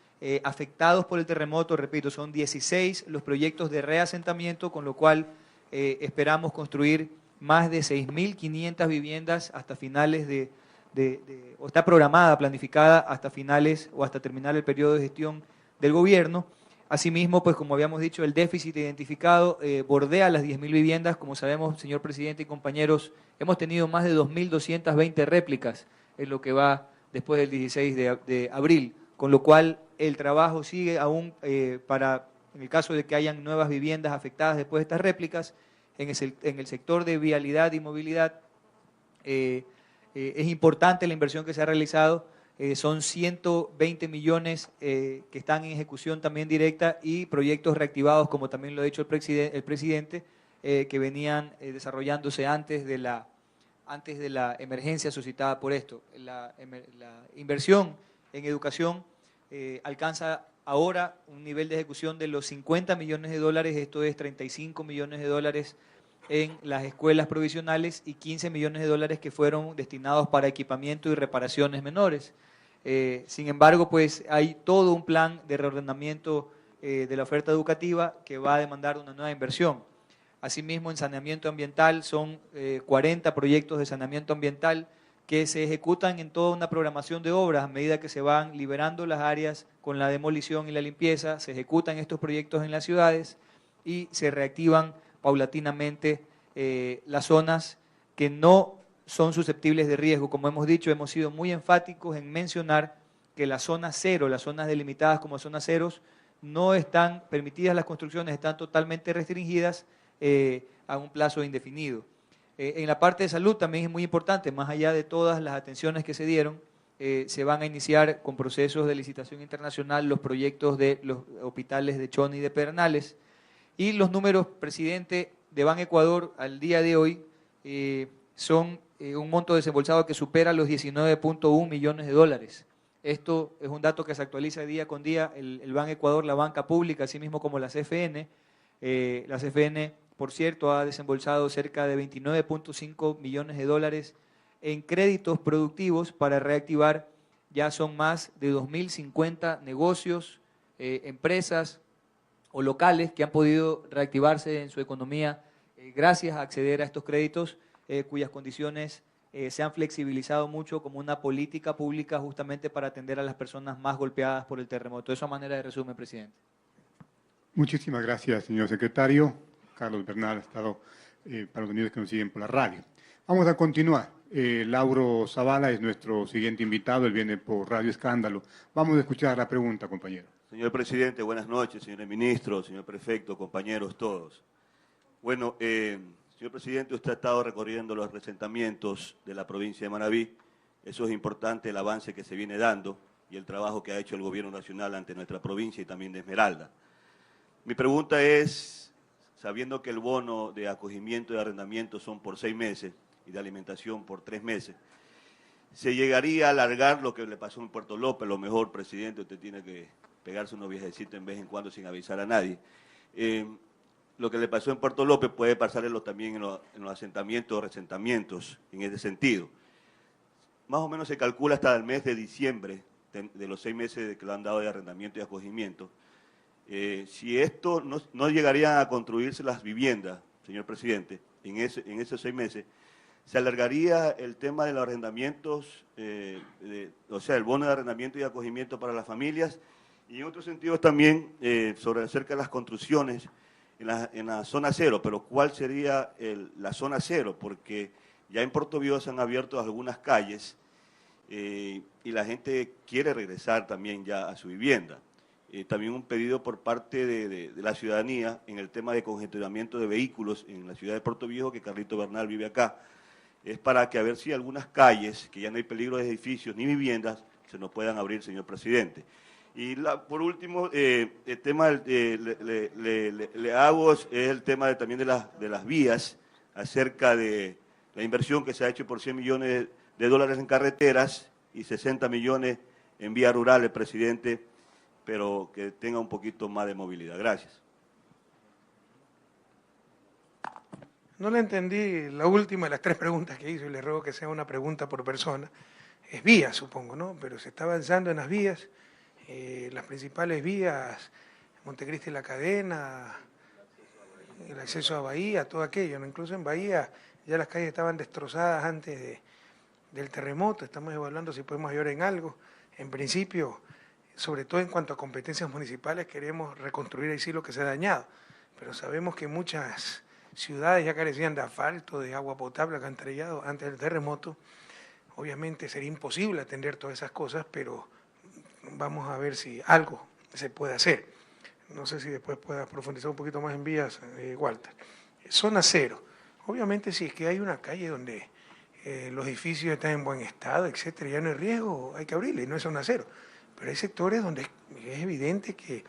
afectados por el terremoto, repito, son 16 los proyectos de reasentamiento, con lo cual esperamos construir más de 6.500 viviendas hasta finales o está programada, planificada hasta finales o hasta terminar el periodo de gestión del gobierno. Asimismo, pues como habíamos dicho, el déficit identificado bordea las 10.000 viviendas. Como sabemos, señor presidente y compañeros, hemos tenido más de 2.220 réplicas en lo que va después del 16 de abril, con lo cual el trabajo sigue aún para, en el caso de que hayan nuevas viviendas afectadas después de estas réplicas, en el sector de vialidad y movilidad. Es importante la inversión que se ha realizado. Son 120 millones que están en ejecución también directa y proyectos reactivados, como también lo ha dicho el presidente, que venían desarrollándose antes de la emergencia suscitada por esto. La inversión En educación alcanza ahora un nivel de ejecución de los 50 millones de dólares, esto es 35 millones de dólares en las escuelas provisionales y 15 millones de dólares que fueron destinados para equipamiento y reparaciones menores. Sin embargo, pues hay todo un plan de reordenamiento de la oferta educativa que va a demandar una nueva inversión. Asimismo, en saneamiento ambiental son 40 proyectos de saneamiento ambiental que se ejecutan en toda una programación de obras a medida que se van liberando las áreas con la demolición y la limpieza, se ejecutan estos proyectos en las ciudades y se reactivan paulatinamente las zonas que no son susceptibles de riesgo. Como hemos dicho, hemos sido muy enfáticos en mencionar que las zonas cero, las zonas delimitadas como zonas ceros, no están permitidas las construcciones, están totalmente restringidas a un plazo indefinido. En la parte de salud también es muy importante, más allá de todas las atenciones que se dieron, se van a iniciar con procesos de licitación internacional los proyectos de los hospitales de Chone y de Pedernales. Y los números, presidente, de Ban Ecuador al día de hoy son un monto desembolsado que supera los 19.1 millones de dólares. Esto es un dato que se actualiza día con día, el Ban Ecuador, la banca pública, así mismo como la CFN. La CFN, por cierto, ha desembolsado cerca de 29.5 millones de dólares en créditos productivos para reactivar. Ya son más de 2.050 negocios, empresas o locales que han podido reactivarse en su economía gracias a acceder a estos créditos cuyas condiciones se han flexibilizado mucho como una política pública justamente para atender a las personas más golpeadas por el terremoto. Eso a manera de resumen, presidente. Muchísimas gracias, señor secretario. Carlos Bernal ha estado para los amigos que nos siguen por la radio. Vamos a continuar. Lauro Zavala es nuestro siguiente invitado, él viene por Radio Escándalo. Vamos a escuchar la pregunta, compañero. Señor presidente, buenas noches, señores ministros, señor prefecto, compañeros, todos. Bueno, señor presidente, usted ha estado recorriendo los asentamientos de la provincia de Manabí. Eso es importante, el avance que se viene dando y el trabajo que ha hecho el gobierno nacional ante nuestra provincia y también de Esmeralda. Mi pregunta es, sabiendo que el bono de acogimiento y de arrendamiento son por 6 meses y de alimentación por 3 meses, ¿se llegaría a alargar lo que le pasó en Puerto López? Lo mejor, presidente, usted tiene que pegarse unos viajecitos en vez en cuando sin avisar a nadie. Lo que le pasó en Puerto López puede pasarlo también en los asentamientos o resentamientos en ese sentido. Más o menos se calcula hasta el mes de diciembre, de los 6 meses que lo han dado de arrendamiento y acogimiento. Si esto no llegarían a construirse las viviendas, señor presidente, en esos 6 meses, se alargaría el tema de los arrendamientos, o sea, el bono de arrendamiento y acogimiento para las familias, y en otros sentidos también sobre acerca de las construcciones en la zona cero. Pero ¿cuál sería la zona cero? Porque ya en Puerto Viejo se han abierto algunas calles y la gente quiere regresar también ya a su vivienda. También un pedido por parte de la ciudadanía en el tema de congestionamiento de vehículos en la ciudad de Puerto Viejo, que Carlito Bernal vive acá, es para que a ver si algunas calles, que ya no hay peligro de edificios ni viviendas, se nos puedan abrir, señor presidente. Y por último, el tema le hago es el tema también de las vías, acerca de la inversión que se ha hecho por 100 millones de dólares en carreteras y 60 millones en vías rurales, presidente, pero que tenga un poquito más de movilidad. Gracias. No le entendí la última de las 3 preguntas que hizo y le ruego que sea una pregunta por persona. Es vías, supongo, ¿no? Pero se está avanzando en las vías, las principales vías, Montecristi y La Cadena, el acceso a Bahía, todo aquello, ¿no? Incluso en Bahía ya las calles estaban destrozadas antes del terremoto, estamos evaluando si podemos ayudar en algo. En principio, sobre todo en cuanto a competencias municipales, queremos reconstruir ahí sí lo que se ha dañado, pero sabemos que muchas ciudades ya carecían de asfalto, de agua potable, alcantarillado antes del terremoto. Obviamente sería imposible atender todas esas cosas, pero vamos a ver si algo se puede hacer. No sé si después puedas profundizar un poquito más en vías, Walter. Zona cero. Obviamente si es que hay una calle donde los edificios están en buen estado, etcétera, ya no hay riesgo, hay que abrirle, no es zona cero. Pero hay sectores donde es evidente que,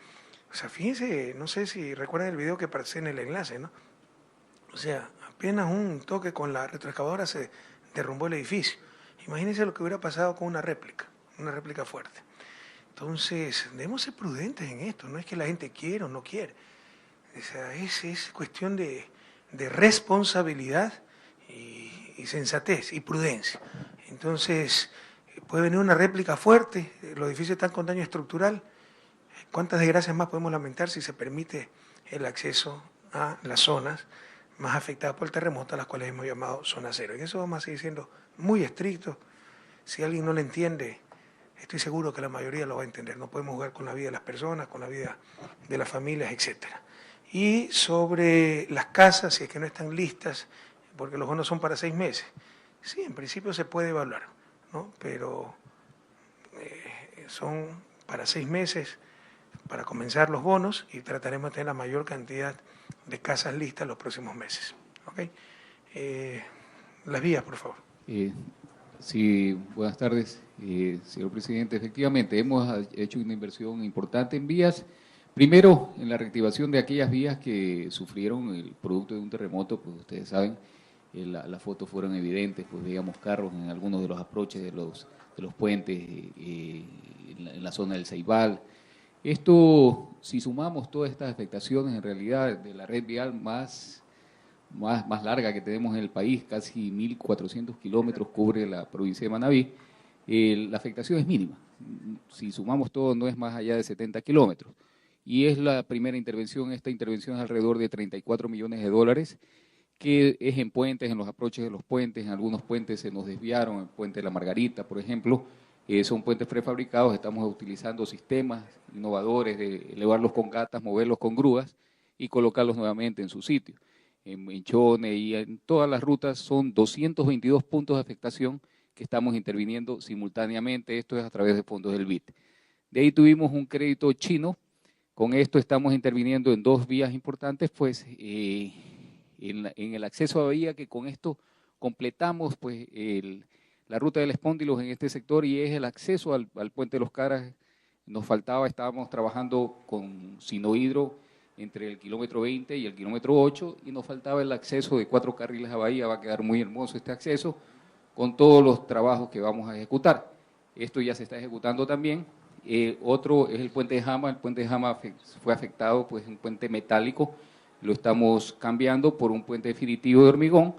o sea, fíjense, no sé si recuerdan el video que aparece en el enlace, ¿no? O sea, apenas un toque con la retroexcavadora se derrumbó el edificio. Imagínense lo que hubiera pasado con una réplica fuerte. Entonces, debemos ser prudentes en esto, no es que la gente quiera o no quiere. O sea, es cuestión de responsabilidad y sensatez y prudencia. Entonces, puede venir una réplica fuerte, los edificios están con daño estructural. ¿Cuántas desgracias más podemos lamentar si se permite el acceso a las zonas más afectadas por el terremoto, a las cuales hemos llamado zona cero? En eso vamos a seguir siendo muy estrictos. Si alguien no lo entiende, estoy seguro que la mayoría lo va a entender. No podemos jugar con la vida de las personas, con la vida de las familias, etcétera. Y sobre las casas, si es que no están listas, porque los bonos son para 6 meses, sí, en principio se puede evaluar, ¿no? Pero son para 6 meses para comenzar los bonos y trataremos de tener la mayor cantidad de casas listas los próximos meses. ¿Okay? Las vías, por favor. Sí, buenas tardes, señor presidente. Efectivamente, hemos hecho una inversión importante en vías. Primero, en la reactivación de aquellas vías que sufrieron el producto de un terremoto, pues ustedes saben, las fotos fueron evidentes, pues veíamos carros en algunos de los aproches de los puentes en la zona del Ceibal. Esto, si sumamos todas estas afectaciones, en realidad, de la red vial más larga que tenemos en el país, casi 1.400 kilómetros cubre la provincia de Manabí, la afectación es mínima. Si sumamos todo, no es más allá de 70 kilómetros. Y es la primera intervención, esta intervención es alrededor de 34 millones de dólares, que es en puentes, en los aproches de los puentes, en algunos puentes se nos desviaron, el puente de la Margarita, por ejemplo, son puentes prefabricados, estamos utilizando sistemas innovadores de elevarlos con gatas, moverlos con grúas y colocarlos nuevamente en su sitio. En Chone y en todas las rutas son 222 puntos de afectación que estamos interviniendo simultáneamente, esto es a través de fondos del BID. De ahí tuvimos un crédito chino, con esto estamos interviniendo en 2 vías importantes, pues en el acceso a vía, que con esto completamos pues la ruta del Espóndilos en este sector y es el acceso al puente de los Caras. Nos faltaba, estábamos trabajando con Sinohidro entre el kilómetro 20 y el kilómetro 8 y nos faltaba el acceso de 4 carriles a Bahía. Va a quedar muy hermoso este acceso con todos los trabajos que vamos a ejecutar. Esto ya se está ejecutando también. Otro es el puente de Jama fue afectado, pues un puente metálico, lo estamos cambiando por un puente definitivo de hormigón.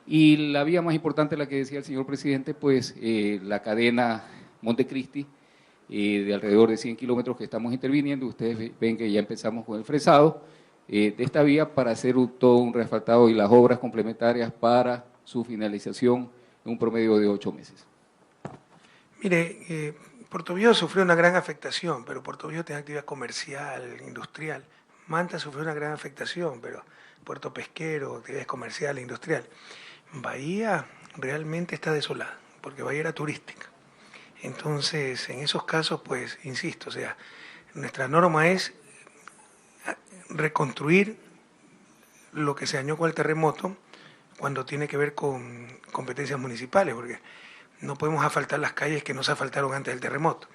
Y la vía más importante, la que decía el señor presidente, pues la cadena Montecristi, de alrededor de 100 kilómetros que estamos interviniendo. Ustedes ven que ya empezamos con el fresado de esta vía para hacer todo un reasfaltado y las obras complementarias para su finalización en un promedio de 8 meses. Mire, Puerto Viejo sufrió una gran afectación, pero Puerto Viejo tiene actividad comercial, industrial. Manta sufrió una gran afectación, pero Puerto Pesquero, actividades comerciales, industrial. Bahía realmente está desolada, porque Bahía era turística. Entonces, en esos casos, pues, insisto, o sea, nuestra norma es reconstruir lo que se dañó con el terremoto cuando tiene que ver con competencias municipales, porque no podemos asfaltar las calles que no se asfaltaron antes del terremoto.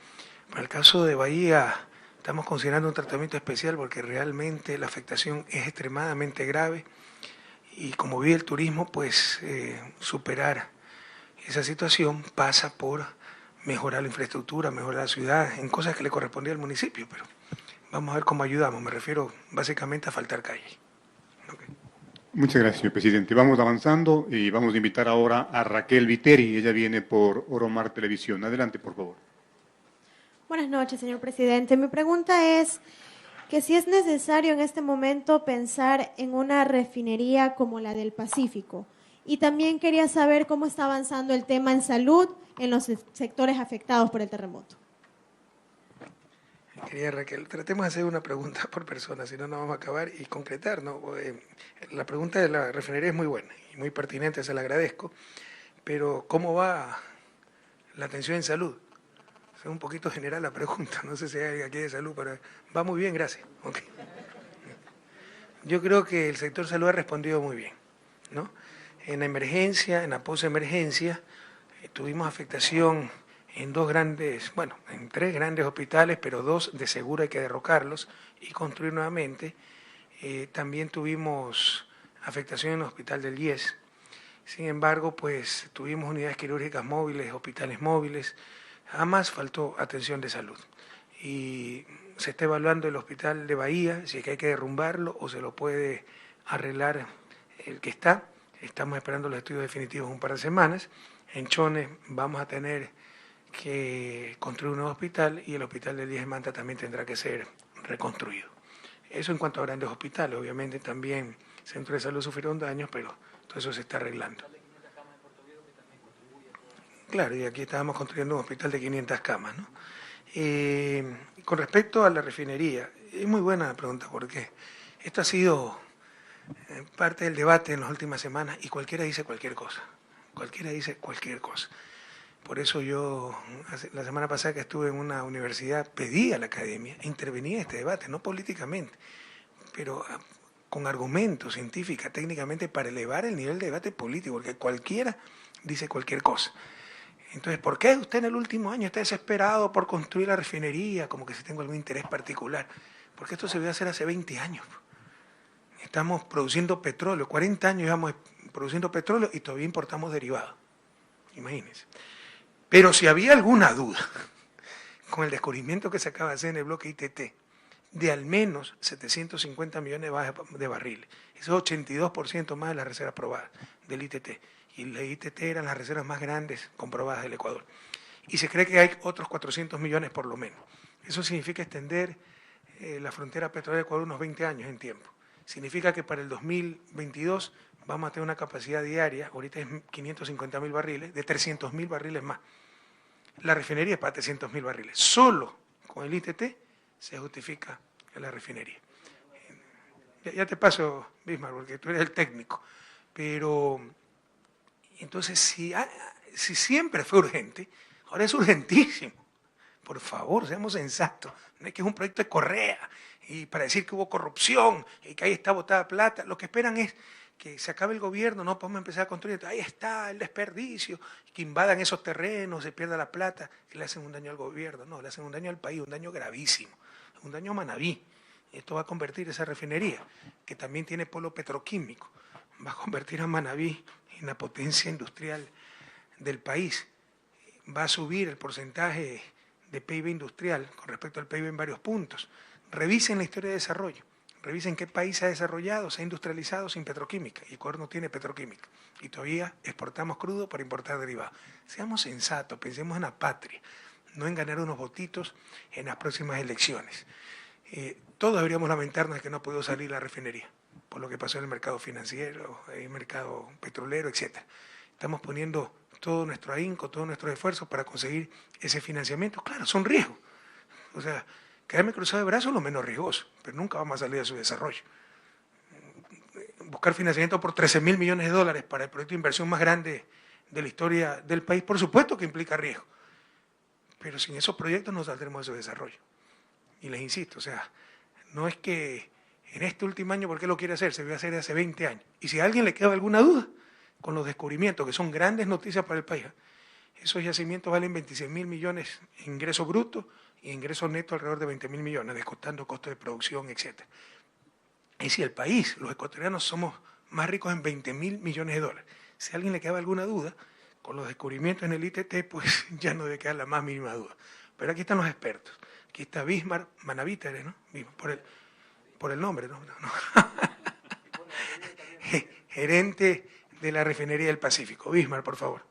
Para el caso de Bahía, estamos considerando un tratamiento especial porque realmente la afectación es extremadamente grave y como vive el turismo, pues superar esa situación pasa por mejorar la infraestructura, mejorar la ciudad, en cosas que le correspondía al municipio, pero vamos a ver cómo ayudamos. Me refiero básicamente a asfaltar calles. Okay. Muchas gracias, señor presidente. Vamos avanzando y vamos a invitar ahora a Raquel Viteri. Ella viene por Oromar Televisión. Adelante, por favor. Buenas noches, señor presidente. Mi pregunta es que si es necesario en este momento pensar en una refinería como la del Pacífico. Y también quería saber cómo está avanzando el tema en salud en los sectores afectados por el terremoto. Querida Raquel, tratemos de hacer una pregunta por persona, si no, no vamos a acabar y concretar, ¿no? La pregunta de la refinería es muy buena y muy pertinente, se la agradezco, pero ¿cómo va la atención en salud? Es un poquito general la pregunta, no sé si hay aquí de salud, pero va muy bien, gracias. Okay. Yo creo que el sector salud ha respondido muy bien, ¿no? En la emergencia, en la posemergencia, tuvimos afectación en en 3 grandes hospitales, pero 2 de seguro hay que derrocarlos y construir nuevamente. También tuvimos afectación en el hospital del IES. Sin embargo, pues tuvimos unidades quirúrgicas móviles, hospitales móviles. Jamás faltó atención de salud. y se está evaluando el hospital de Bahía, si es que hay que derrumbarlo o se lo puede arreglar el que está. Estamos esperando los estudios definitivos un par de semanas. En Chones vamos a tener que construir un nuevo hospital y el hospital de Elías Manta también tendrá que ser reconstruido. Eso en cuanto a grandes hospitales. Obviamente también centros de salud sufrieron daños, pero todo eso se está arreglando. Claro, y aquí estábamos construyendo un hospital de 500 camas, ¿no? Con respecto a la refinería, es muy buena la pregunta, porque esto ha sido parte del debate en las últimas semanas y cualquiera dice cualquier cosa. Cualquiera dice cualquier cosa. Por eso yo, la semana pasada que estuve en una universidad, pedí a la academia, intervenía en este debate, no políticamente, pero con argumentos, científica, técnicamente, para elevar el nivel de debate político, porque cualquiera dice cualquier cosa. Entonces, ¿por qué usted en el último año está desesperado por construir la refinería, como que si tengo algún interés particular? Porque esto se debió hacer hace 20 años. Estamos produciendo petróleo, 40 años llevamos produciendo petróleo y todavía importamos derivados. Imagínense. Pero si había alguna duda con el descubrimiento que se acaba de hacer en el bloque ITT, de al menos 750 millones de barriles, eso es 82% más de las reservas probadas del ITT. Y la ITT eran las reservas más grandes comprobadas del Ecuador. Y se cree que hay otros 400 millones por lo menos. Eso significa extender la frontera petrolera de Ecuador unos 20 años en tiempo. Significa que para el 2022 vamos a tener una capacidad diaria, ahorita es 550.000 barriles, de 300.000 barriles más. La refinería es para 300.000 barriles. Solo con el ITT se justifica la refinería. Ya te paso, Bismarck, porque tú eres el técnico. Pero entonces, si siempre fue urgente, ahora es urgentísimo. Por favor, seamos sensatos. No es que es un proyecto de Correa y para decir que hubo corrupción y que ahí está botada plata. Lo que esperan es que se acabe el gobierno, no podemos empezar a construir. Ahí está el desperdicio, que invadan esos terrenos, se pierda la plata, que le hacen un daño al gobierno. No, le hacen un daño al país, un daño gravísimo, un daño a Manabí. Esto va a convertir esa refinería, que también tiene polo petroquímico, va a convertir a Manabí en la potencia industrial del país. Va a subir el porcentaje de PIB industrial con respecto al PIB en varios puntos. Revisen la historia de desarrollo. Revisen qué país se ha desarrollado, se ha industrializado sin petroquímica. Y Ecuador no tiene petroquímica. Y todavía exportamos crudo para importar derivados. Seamos sensatos, pensemos en la patria, no en ganar unos votitos en las próximas elecciones. Todos deberíamos lamentarnos de que no ha podido salir la refinería, por lo que pasó en el mercado financiero, en el mercado petrolero, etc. Estamos poniendo todo nuestro ahínco, todos nuestros esfuerzos para conseguir ese financiamiento. Claro, son riesgos. O sea, quedarme cruzado de brazos es lo menos riesgoso, pero nunca vamos a salir de su desarrollo. Buscar financiamiento por 13.000 millones de dólares para el proyecto de inversión más grande de la historia del país, por supuesto que implica riesgo. Pero sin esos proyectos no saldremos de su desarrollo. Y les insisto, o sea, no es que en este último año, ¿por qué lo quiere hacer? Se debió hacer hace 20 años. Y si a alguien le queda alguna duda, con los descubrimientos, que son grandes noticias para el país, esos yacimientos valen 26.000 millones en ingresos brutos y ingresos netos alrededor de 20.000 millones, descontando costos de producción, etc. Y si el país, los ecuatorianos, somos más ricos en 20.000 millones de dólares. Si a alguien le queda alguna duda, con los descubrimientos en el ITT, pues ya no debe quedar la más mínima duda. Pero aquí están los expertos. Aquí está Bismarck Manabí, ¿no? Por el nombre, ¿no? Gerente de la Refinería del Pacífico. Bismarck, por favor.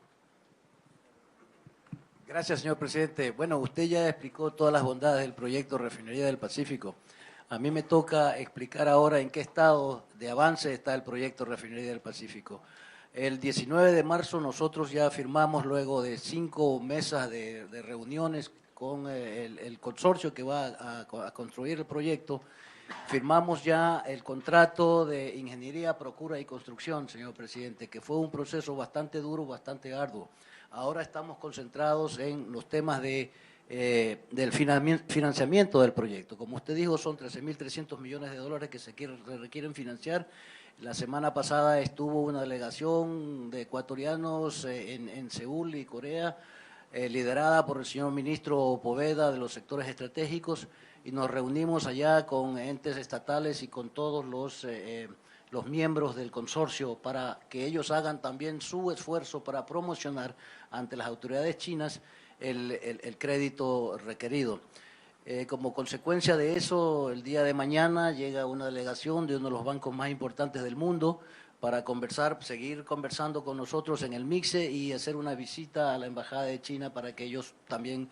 Gracias, señor presidente. Bueno, usted ya explicó todas las bondades del proyecto Refinería del Pacífico. A mí me toca explicar ahora en qué estado de avance está el proyecto Refinería del Pacífico. El 19 de marzo nosotros ya firmamos, luego de 5 mesas de reuniones con el consorcio que va a construir el proyecto, firmamos ya el contrato de ingeniería, procura y construcción, señor presidente, que fue un proceso bastante duro, bastante arduo. Ahora estamos concentrados en los temas del financiamiento del proyecto. Como usted dijo, son 13.300 millones de dólares que se requieren financiar. La semana pasada estuvo una delegación de ecuatorianos en Seúl y Corea, liderada por el señor ministro Poveda de los sectores estratégicos, y nos reunimos allá con entes estatales y con todos los miembros del consorcio para que ellos hagan también su esfuerzo para promocionar ante las autoridades chinas el crédito requerido. Como consecuencia de eso, el día de mañana llega una delegación de uno de los bancos más importantes del mundo para conversar, seguir conversando con nosotros en el MICSE y hacer una visita a la Embajada de China para que ellos también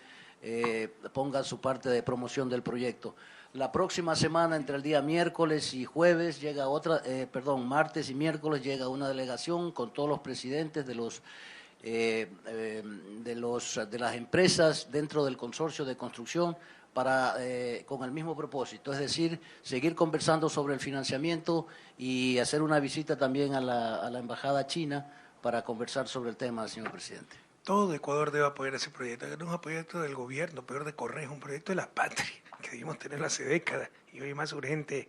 pongan su parte de promoción del proyecto. La próxima semana, entre el día miércoles y jueves, llega martes y miércoles llega una delegación con todos los presidentes de las empresas dentro del consorcio de construcción con el mismo propósito, es decir, seguir conversando sobre el financiamiento y hacer una visita también a la Embajada China para conversar sobre el tema, señor presidente. Todo Ecuador debe apoyar ese proyecto, que no es un proyecto del gobierno, peor de Correa, es un proyecto de la patria, que debimos tenerlo hace décadas y hoy es más urgente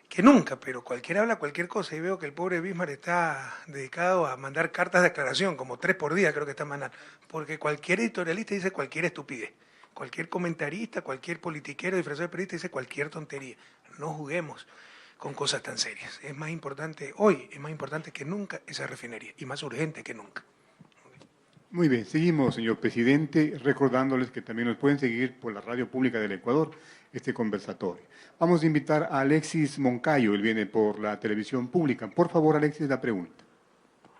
que nunca, pero cualquiera habla cualquier cosa y veo que el pobre Bismarck está dedicado a mandar cartas de aclaración, como 3 por día creo que está mandando, porque cualquier editorialista dice cualquier estupidez, cualquier comentarista, cualquier politiquero disfrazado de periodista dice cualquier tontería. No juguemos con cosas tan serias. Es más importante, hoy es más importante que nunca esa refinería y más urgente que nunca. Muy bien, seguimos, señor presidente, recordándoles que también nos pueden seguir por la Radio Pública del Ecuador, este conversatorio. Vamos a invitar a Alexis Moncayo, él viene por la televisión pública. Por favor, Alexis, la pregunta.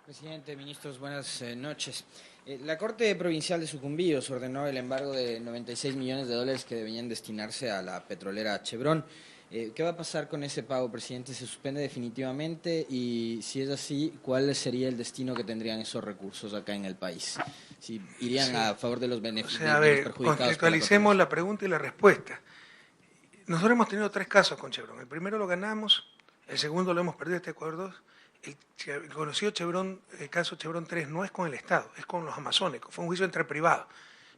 Presidente, ministros, buenas noches. La Corte Provincial de Sucumbíos ordenó el embargo de 96 millones de dólares que debían destinarse a la petrolera Chevron. ¿Qué va a pasar con ese pago, presidente? ¿Se suspende definitivamente? Y si es así, ¿cuál sería el destino que tendrían esos recursos acá en el país? Si irían a favor de los beneficios, a ver, contextualicemos la pregunta y la respuesta. Nosotros hemos tenido 3 casos con Chevron. El primero lo ganamos, el segundo lo hemos perdido, este Ecuador 2. El conocido Chevron, el caso Chevron 3 no es con el Estado, es con los amazónicos. Fue un juicio entre privados,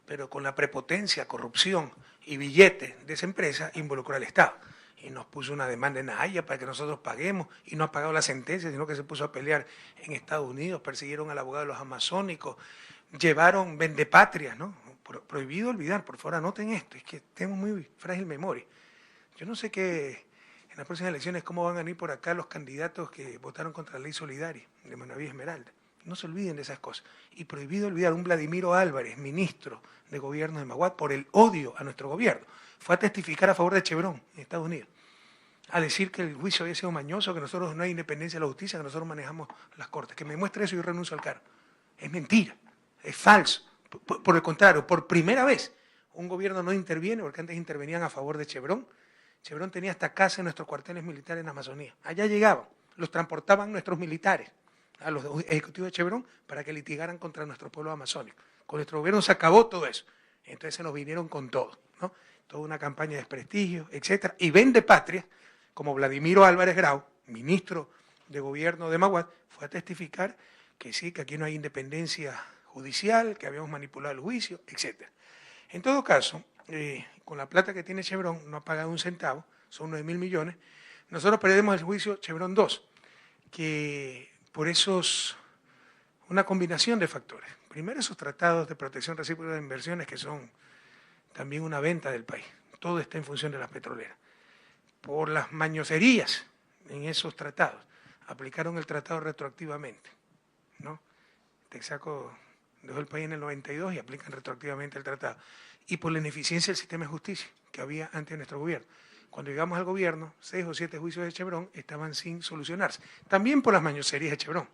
pero con la prepotencia, corrupción y billete de esa empresa involucró al Estado. Y nos puso una demanda en La Haya para que nosotros paguemos y no ha pagado la sentencia, sino que se puso a pelear en Estados Unidos, persiguieron al abogado de los amazónicos, llevaron vendepatrias, ¿no? Prohibido olvidar, por favor anoten esto, es que tenemos muy frágil memoria. Yo no sé qué, en las próximas elecciones, cómo van a venir por acá los candidatos que votaron contra la ley solidaria de Manaví Esmeralda. No se olviden de esas cosas. Y prohibido olvidar un Vladimiro Álvarez, ministro de gobierno de Maguad, por el odio a nuestro gobierno. Fue a testificar a favor de Chevron en Estados Unidos, a decir que el juicio había sido mañoso, que nosotros no hay independencia de la justicia, que nosotros manejamos las cortes. Que me muestre eso y yo renuncio al cargo. Es mentira, es falso. Por el contrario, por primera vez un gobierno no interviene, porque antes intervenían a favor de Chevron. Chevron tenía hasta casa en nuestros cuarteles militares en Amazonía. Allá llegaban, los transportaban nuestros militares, a los ejecutivos de Chevron, para que litigaran contra nuestro pueblo amazónico. Con nuestro gobierno se acabó todo eso. Entonces se nos vinieron con todo, ¿no? Toda una campaña de desprestigio, etcétera. Y vende patria, como Vladimiro Álvarez Grau, ministro de gobierno de Maguad, fue a testificar que sí, que aquí no hay independencia judicial, que habíamos manipulado el juicio, etcétera. En todo caso, con la plata que tiene Chevron, no ha pagado un centavo, son 9.000 millones, nosotros perdemos el juicio Chevron 2, que por esos, una combinación de factores. Primero, esos tratados de protección recíproca de inversiones que son también una venta del país. Todo está en función de las petroleras. Por las mañoserías en esos tratados, aplicaron el tratado retroactivamente, ¿no? Texaco dejó el país en el 92 y aplican retroactivamente el tratado. Y por la ineficiencia del sistema de justicia que había antes de nuestro gobierno. Cuando llegamos al gobierno, 6 o 7 juicios de Chevron estaban sin solucionarse. También por las mañoserías de Chevron.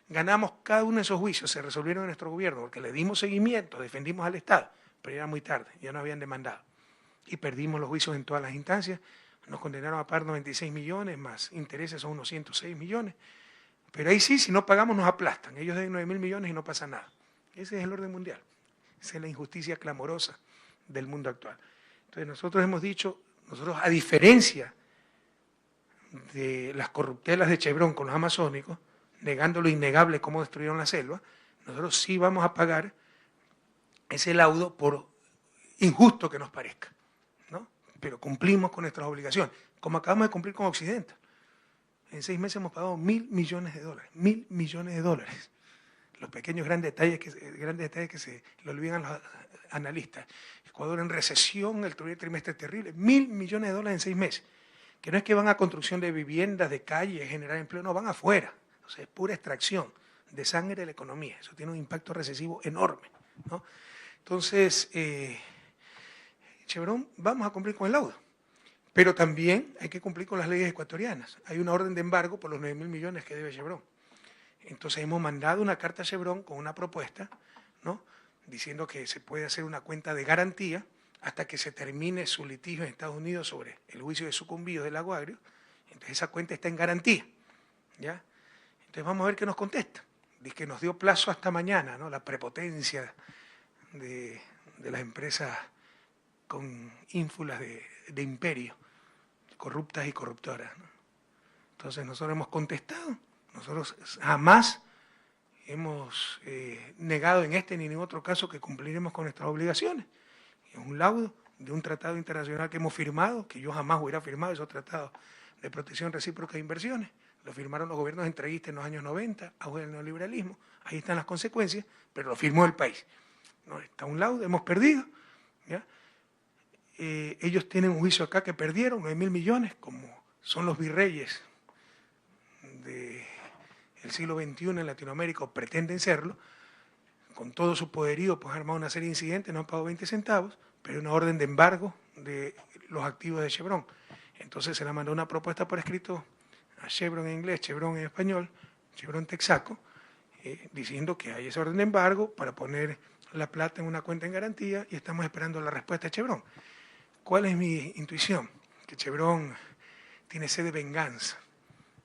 Ganamos cada uno de esos juicios, se resolvieron en nuestro gobierno, porque le dimos seguimiento, defendimos al Estado, pero era muy tarde, ya nos habían demandado. Y perdimos los juicios en todas las instancias, nos condenaron a pagar 96 millones, más intereses son unos 106 millones. Pero ahí sí, si no pagamos nos aplastan, ellos deben 9.000 millones y no pasa nada. Ese es el orden mundial, esa es la injusticia clamorosa del mundo actual. Entonces nosotros hemos dicho, nosotros a diferencia de las corruptelas de Chevron con los amazónicos, negando lo innegable cómo destruyeron la selva, nosotros sí vamos a pagar ese laudo por injusto que nos parezca, ¿no? Pero cumplimos con nuestras obligaciones, como acabamos de cumplir con Occidental. En 6 meses hemos pagado 1.000 millones de dólares, 1.000 millones de dólares. Los pequeños grandes detalles que se le olvidan a los analistas. Ecuador en recesión, el primer trimestre terrible, 1.000 millones de dólares en 6 meses. Que no es que van a construcción de viviendas, de calles, generar empleo, no, van afuera. O sea, es pura extracción de sangre de la economía. Eso tiene un impacto recesivo enorme, ¿no? Entonces, Chevron vamos a cumplir con el laudo. Pero también hay que cumplir con las leyes ecuatorianas. Hay una orden de embargo por los 9.000 millones que debe Chevron. Entonces hemos mandado una carta a Chevron con una propuesta, ¿no?, diciendo que se puede hacer una cuenta de garantía hasta que se termine su litigio en Estados Unidos sobre el juicio de sucumbidos del Lago Agrio. Entonces esa cuenta está en garantía, ¿ya? Entonces vamos a ver qué nos contesta. Dice que nos dio plazo hasta mañana, ¿no?, la prepotencia de las empresas con ínfulas de imperio, corruptas y corruptoras, ¿no? Entonces nosotros hemos contestado, nosotros jamás hemos negado en este ni en otro caso que cumpliremos con nuestras obligaciones. Es un laudo de un tratado internacional que hemos firmado, que yo jamás hubiera firmado esos tratados de protección recíproca de inversiones. Lo firmaron los gobiernos entreguistas en los años 90, auge del neoliberalismo. Ahí están las consecuencias, pero lo firmó el país. No, está un laudo, hemos perdido, ¿ya? Ellos tienen un juicio acá que perdieron, 9.000 millones, como son los virreyes del siglo XXI en Latinoamérica, o pretenden serlo. Con todo su poderío, pues han armado una serie de incidentes, no han pagado 20 centavos, pero hay una orden de embargo de los activos de Chevron. Entonces se le mandó una propuesta por escrito a Chevron en inglés, Chevron en español, Chevron Texaco, diciendo que hay esa orden de embargo para poner la plata en una cuenta en garantía, y estamos esperando la respuesta de Chevron. ¿Cuál es mi intuición? Que Chevron tiene sed de venganza,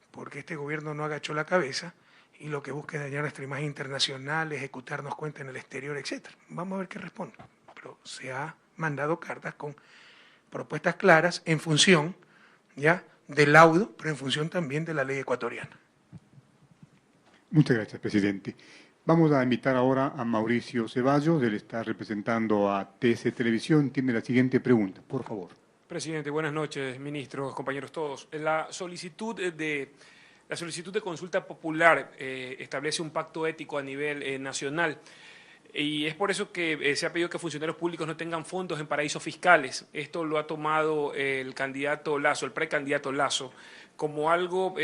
porque este gobierno no agachó la cabeza y lo que busca es dañar nuestra imagen internacional, ejecutarnos cuentas en el exterior, etc. Vamos a ver qué responde. Pero se ha mandado cartas con propuestas claras en función, ¿ya?, del laudo, pero en función también de la ley ecuatoriana. Muchas gracias, presidente. Vamos a invitar ahora a Mauricio Ceballos, él está representando a TC Televisión. Tiene la siguiente pregunta, por favor. Presidente, buenas noches, ministros, compañeros todos. La solicitud de consulta popular establece un pacto ético a nivel nacional, y es por eso que se ha pedido que funcionarios públicos no tengan fondos en paraísos fiscales. Esto lo ha tomado el candidato Lasso, el precandidato Lasso, como algo,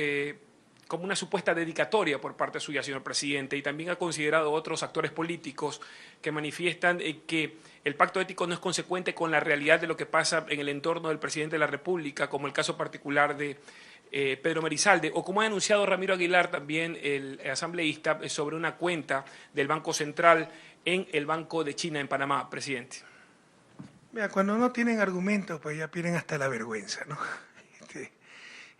como una supuesta dedicatoria por parte suya, señor presidente, y también ha considerado otros actores políticos que manifiestan que el pacto ético no es consecuente con la realidad de lo que pasa en el entorno del presidente de la República, como el caso particular de Pedro Merizalde, o como ha denunciado Ramiro Aguilar, también el asambleísta, sobre una cuenta del Banco Central en el Banco de China en Panamá, presidente. Mira, cuando no tienen argumentos, pues ya pierden hasta la vergüenza, ¿no?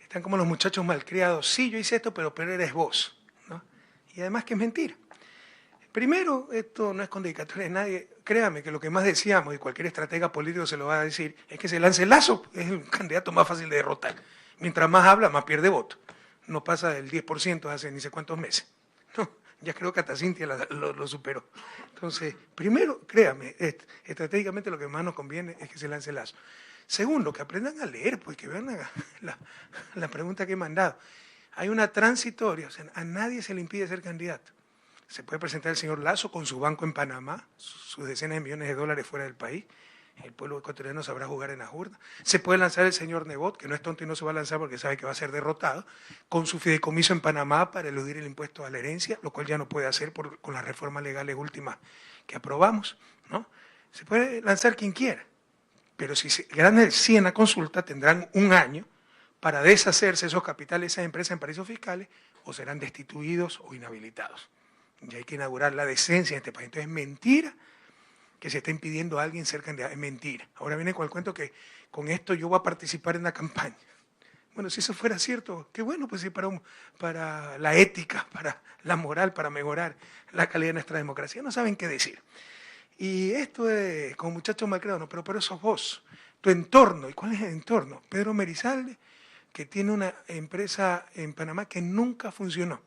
Están como los muchachos malcriados. Sí, yo hice esto, pero eres vos, ¿no? Y además que es mentira. Primero, esto no es con dedicatoria de nadie. Créame que lo que más decíamos, y cualquier estratega político se lo va a decir, es que se lance Lasso, es el candidato más fácil de derrotar. Mientras más habla, más pierde voto. No pasa del 10% hace ni sé cuántos meses. No, ya creo que hasta Cintia lo superó. Entonces, primero, créame, estratégicamente lo que más nos conviene es que se lance Lasso. Segundo, que aprendan a leer, pues que vean la pregunta que he mandado. Hay una transitoria, o sea, a nadie se le impide ser candidato. Se puede presentar el señor Lasso con su banco en Panamá, sus decenas de millones de dólares fuera del país. El pueblo ecuatoriano sabrá jugar en las urnas. Se puede lanzar el señor Nebot, que no es tonto y no se va a lanzar porque sabe que va a ser derrotado, con su fideicomiso en Panamá para eludir el impuesto a la herencia, lo cual ya no puede hacer con las reformas legales últimas que aprobamos, ¿no? Se puede lanzar quien quiera, pero si se ganan el sí en la consulta, tendrán un año para deshacerse esos capitales, esas empresas en paraísos fiscales, o serán destituidos o inhabilitados. Y hay que inaugurar la decencia en este país. Entonces es mentira que se está impidiendo a alguien ser candidato, es mentira. Ahora viene con el cuento que con esto yo voy a participar en la campaña. Bueno, si eso fuera cierto, qué bueno, pues sí, para la ética, para la moral, para mejorar la calidad de nuestra democracia. No saben qué decir. Y esto es como muchachos malcriados, no, pero sos vos, tu entorno. ¿Y cuál es el entorno? Pedro Merizalde, que tiene una empresa en Panamá que nunca funcionó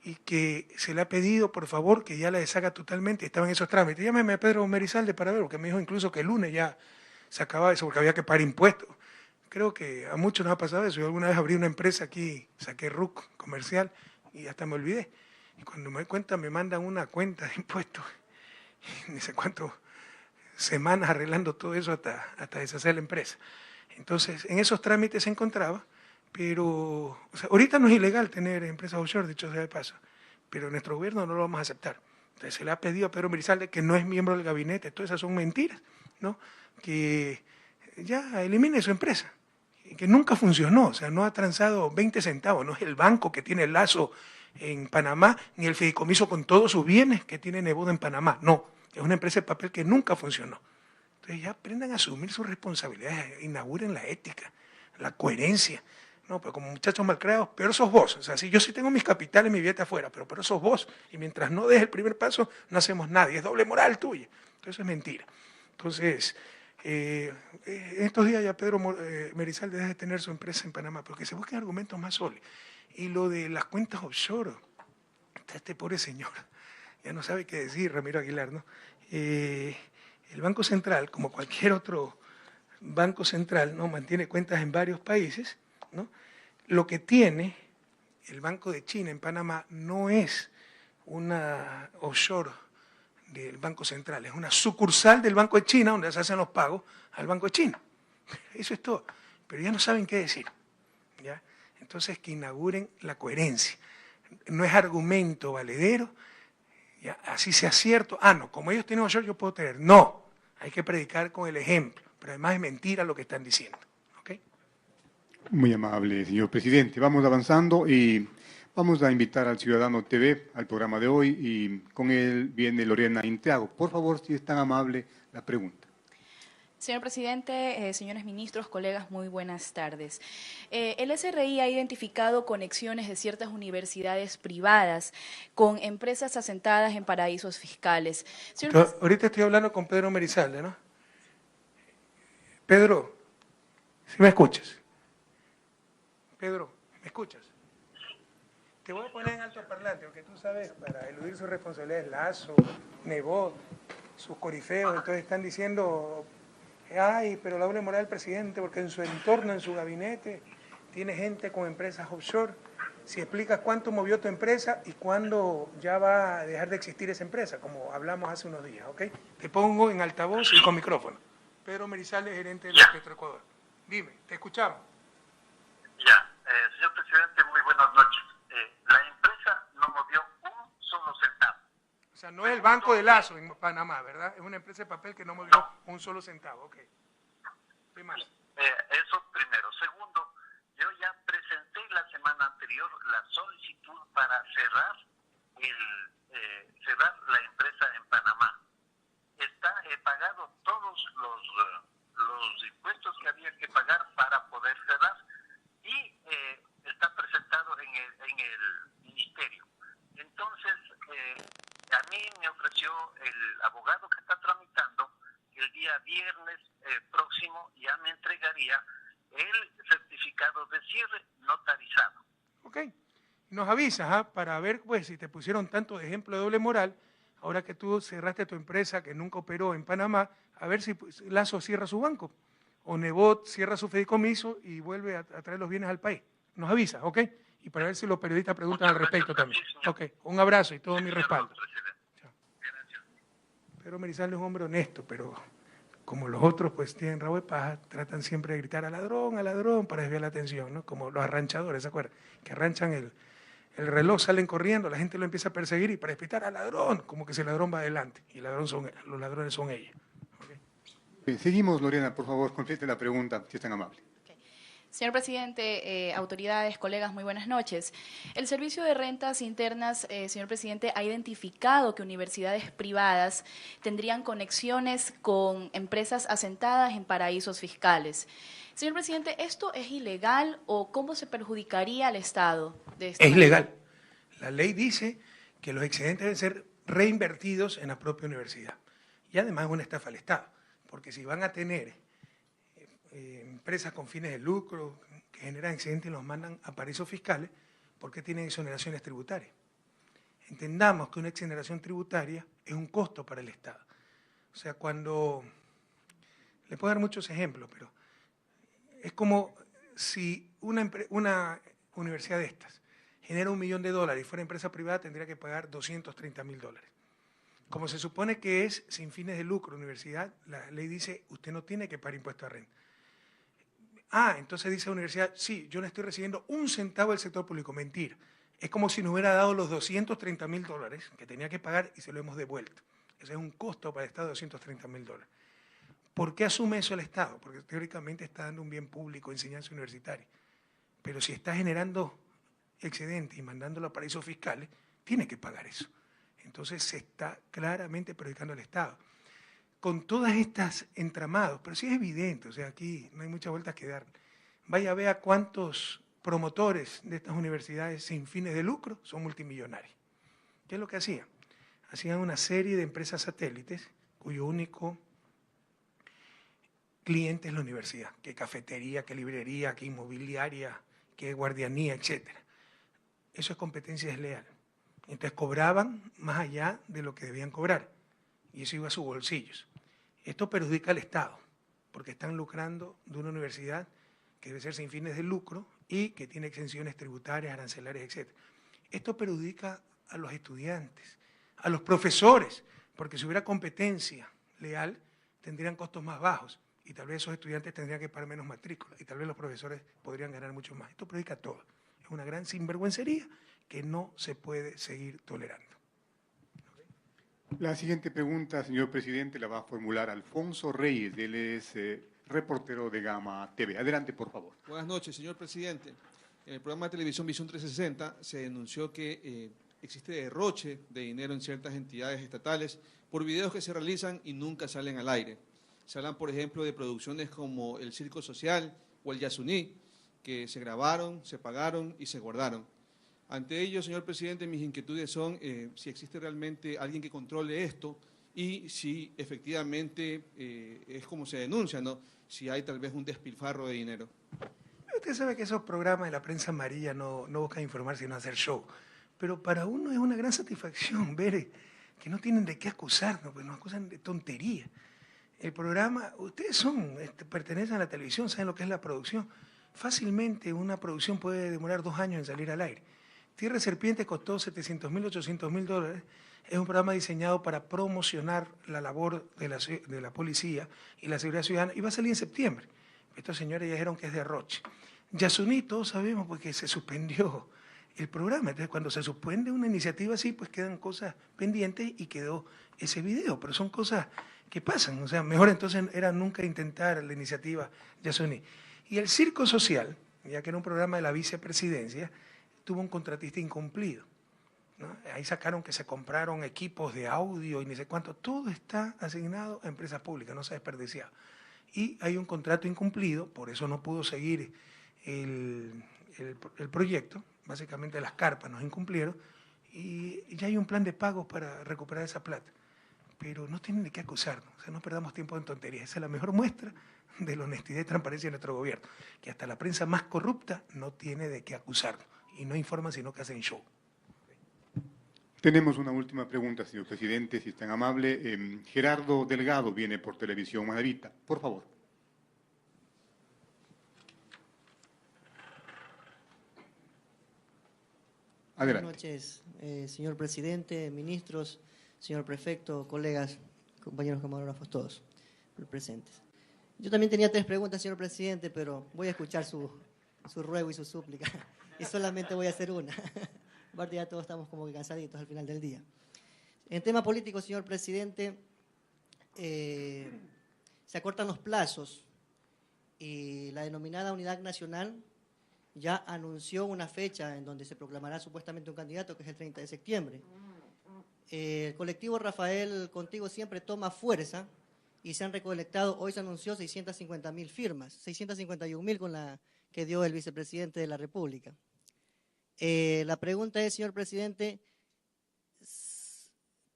y que se le ha pedido, por favor, que ya la deshaga totalmente. Estaba en esos trámites. Llámeme a Pedro Merizalde para ver, porque me dijo incluso que el lunes ya se acababa eso, porque había que pagar impuestos. Creo que a muchos nos ha pasado eso. Yo alguna vez abrí una empresa aquí, saqué RUC comercial y hasta me olvidé. Y cuando me doy cuenta, me mandan una cuenta de impuestos. Ni sé cuántas semanas arreglando todo eso hasta deshacer la empresa. Entonces, en esos trámites se encontraba, pero o sea, ahorita no es ilegal tener empresas offshore, dicho sea de paso, pero nuestro gobierno no lo vamos a aceptar. Entonces se le ha pedido a Pedro Merizalde, que no es miembro del gabinete, todas esas son mentiras. ¿no? Que ya elimine su empresa, que nunca funcionó, o sea, no ha transado 20 centavos, no es el banco que tiene el lazo en Panamá, ni el fideicomiso con todos sus bienes que tiene Nebot en Panamá, no, es una empresa de papel que nunca funcionó. Entonces ya aprendan a asumir sus responsabilidades, inauguren la ética, la coherencia. No, pero como muchachos malcriados, peor sos vos. O sea, si yo sí tengo mis capitales, mi billete afuera, pero peor sos vos. Y mientras no des el primer paso, no hacemos nada. Y es doble moral tuya. Entonces eso es mentira. Entonces, en estos días ya Pedro Merizalde deja de tener su empresa en Panamá, porque se busquen argumentos más sólidos. Y lo de las cuentas offshore, este pobre señor, ya no sabe qué decir, Ramiro Aguilar, ¿no? El Banco Central, como cualquier otro banco central, ¿no?, mantiene cuentas en varios países, ¿no? Lo que tiene el Banco de China en Panamá no es una offshore del Banco Central, es una sucursal del Banco de China donde se hacen los pagos al Banco de China. Eso es todo. Pero ya no saben qué decir, ¿ya? Entonces que inauguren la coherencia. No es argumento valedero, ¿ya? Así sea cierto. Ah, no, como ellos tienen offshore yo puedo tener. No, hay que predicar con el ejemplo. Pero además es mentira lo que están diciendo. Muy amable, señor presidente. Vamos avanzando y vamos a invitar al Ciudadano TV al programa de hoy y con él viene Lorena Inteago. Por favor, si es tan amable, la pregunta. Señor presidente, señores ministros, colegas, muy buenas tardes. El SRI ha identificado conexiones de ciertas universidades privadas con empresas asentadas en paraísos fiscales. Ahorita estoy hablando con Pedro Merizalde, ¿no? Pedro, ¿sí me escuchas? Pedro, ¿me escuchas? Te voy a poner en altoparlante, porque tú sabes, para eludir sus responsabilidades, Lazo, Nebot, sus corifeos, entonces están diciendo, ay, pero la doble moral del presidente, porque en su entorno, en su gabinete, tiene gente con empresas offshore. Si explicas cuánto movió tu empresa y cuándo ya va a dejar de existir esa empresa, como hablamos hace unos días, ¿ok? Te pongo en altavoz y con micrófono. Pedro Merizalde, gerente de la Petroecuador. Dime, te escuchamos. Ya, señor presidente, muy buenas noches. La empresa no movió un solo centavo. O sea, no es el Banco de Lazo en Panamá, ¿verdad? Es una empresa de papel que no movió un solo centavo, ok. ¿Qué más? Eso primero. Segundo, yo ya presenté la semana anterior la solicitud para cerrar la empresa en Panamá. He pagado todos los impuestos que había que pagar para poder cerrar y está presentado en el ministerio. Entonces, a mí me ofreció el abogado que está tramitando que el día viernes próximo ya me entregaría el certificado de cierre notarizado. Ok, nos avisas para ver pues si te pusieron tanto de ejemplo de doble moral, ahora que tú cerraste tu empresa que nunca operó en Panamá, a ver si Lazo cierra su banco o Nebot cierra su fideicomiso y vuelve a traer los bienes al país. Nos avisas, ¿ok? Y para ver si los periodistas preguntan al respecto también. Ok, un abrazo y todo mi respaldo. Pedro Merizalde es un hombre honesto, pero como los otros pues tienen rabo de paja, tratan siempre de gritar al ladrón para desviar la atención, ¿no? Como los arranchadores, ¿se acuerdan? Que arranchan el reloj, salen corriendo, la gente lo empieza a perseguir y para despistar al ladrón, como que si el ladrón va adelante y los ladrones son ellos. Okay. Seguimos, Lorena, por favor, complete la pregunta, si es tan amable. Señor presidente, autoridades, colegas, muy buenas noches. El Servicio de Rentas Internas, señor presidente, ha identificado que universidades privadas tendrían conexiones con empresas asentadas en paraísos fiscales. Señor presidente, ¿esto es ilegal o cómo se perjudicaría al Estado de esta manera? Es ilegal. La ley dice que los excedentes deben ser reinvertidos en la propia universidad. Y además es una estafa al Estado, porque si van a tener empresas con fines de lucro que generan excedentes y los mandan a paraísos fiscales, ¿por qué tienen exoneraciones tributarias? Entendamos que una exoneración tributaria es un costo para el Estado. O sea, cuando, le puedo dar muchos ejemplos, pero es como si una universidad de estas genera $1 millón y fuera empresa privada tendría que pagar $230.000. Como se supone que es sin fines de lucro universidad, la ley dice usted no tiene que pagar impuesto a renta. Entonces dice la universidad, sí, yo no estoy recibiendo un centavo del sector público. Mentira. Es como si nos hubiera dado los $230.000 que tenía que pagar y se lo hemos devuelto. Ese es un costo para el Estado de $230.000. ¿Por qué asume eso el Estado? Porque teóricamente está dando un bien público, enseñanza universitaria. Pero si está generando excedente y mandándolo a paraísos fiscales, tiene que pagar eso. Entonces se está claramente perjudicando al Estado. Con todas estas entramados, pero sí es evidente, o sea, aquí no hay muchas vueltas que dar. Vaya a ver a cuántos promotores de estas universidades sin fines de lucro son multimillonarios. ¿Qué es lo que hacían? Hacían una serie de empresas satélites cuyo único cliente es la universidad, que cafetería, que librería, que inmobiliaria, que guardianía, etc. Eso es competencia desleal. Entonces cobraban más allá de lo que debían cobrar y eso iba a sus bolsillos. Esto perjudica al Estado porque están lucrando de una universidad que debe ser sin fines de lucro y que tiene exenciones tributarias, arancelarias, etc. Esto perjudica a los estudiantes, a los profesores, porque si hubiera competencia leal tendrían costos más bajos y tal vez esos estudiantes tendrían que pagar menos matrícula y tal vez los profesores podrían ganar mucho más. Esto perjudica a todo. Es una gran sinvergüencería que no se puede seguir tolerando. La siguiente pregunta, señor presidente, la va a formular Alfonso Reyes. Él es reportero de Gama TV. Adelante, por favor. Buenas noches, señor presidente. En el programa de televisión Visión 360 se denunció que existe derroche de dinero en ciertas entidades estatales por videos que se realizan y nunca salen al aire. Se hablan, por ejemplo, de producciones como el Circo Social o el Yasuní, que se grabaron, se pagaron y se guardaron. Ante ello, señor presidente, mis inquietudes son si existe realmente alguien que controle esto y si efectivamente es como se denuncia, ¿no? Si hay tal vez un despilfarro de dinero. Usted sabe que esos programas de la prensa amarilla no buscan informar, sino hacer show. Pero para uno es una gran satisfacción ver que no tienen de qué acusarnos, pues nos acusan de tontería. El programa, ustedes pertenecen a la televisión, saben lo que es la producción. Fácilmente una producción puede demorar 2 años en salir al aire. Tierra de Serpientes costó $700.000, $800.000. Es un programa diseñado para promocionar la labor de la policía y la seguridad ciudadana y va a salir en septiembre. Estos señores ya dijeron que es derroche. Yasuní, todos sabemos porque se suspendió el programa. Entonces, cuando se suspende una iniciativa así, pues quedan cosas pendientes y quedó ese video. Pero son cosas que pasan. O sea, mejor entonces era nunca intentar la iniciativa Yasuní. Y el Circo Social, ya que era un programa de la vicepresidencia, tuvo un contratista incumplido, ¿no? Ahí sacaron que se compraron equipos de audio y ni sé cuánto. Todo está asignado a empresas públicas, no se ha desperdiciado. Y hay un contrato incumplido, por eso no pudo seguir el proyecto. Básicamente las carpas nos incumplieron y ya hay un plan de pagos para recuperar esa plata. Pero no tienen de qué acusarnos, o sea, no perdamos tiempo en tonterías. Esa es la mejor muestra de la honestidad y transparencia de nuestro gobierno, que hasta la prensa más corrupta no tiene de qué acusarnos y no informan sino que hacen show. Tenemos una última pregunta, señor presidente, si es tan amable. Gerardo Delgado viene por Televisión Manavita. Por favor. Adelante. Buenas noches, señor presidente, ministros, señor prefecto, colegas, compañeros camarógrafos, todos presentes. Yo también tenía 3 preguntas, señor presidente, pero voy a escuchar su ruego y su súplica y solamente voy a hacer una. Aparte ya todos estamos como que cansaditos al final del día. En tema político, señor presidente, se acortan los plazos y la denominada Unidad Nacional ya anunció una fecha en donde se proclamará supuestamente un candidato, que es el 30 de septiembre. El colectivo Rafael Contigo Siempre toma fuerza y se han recolectado, hoy se anunció 650.000 firmas, 651.000 con la que dio el vicepresidente de la República. La pregunta es, señor presidente,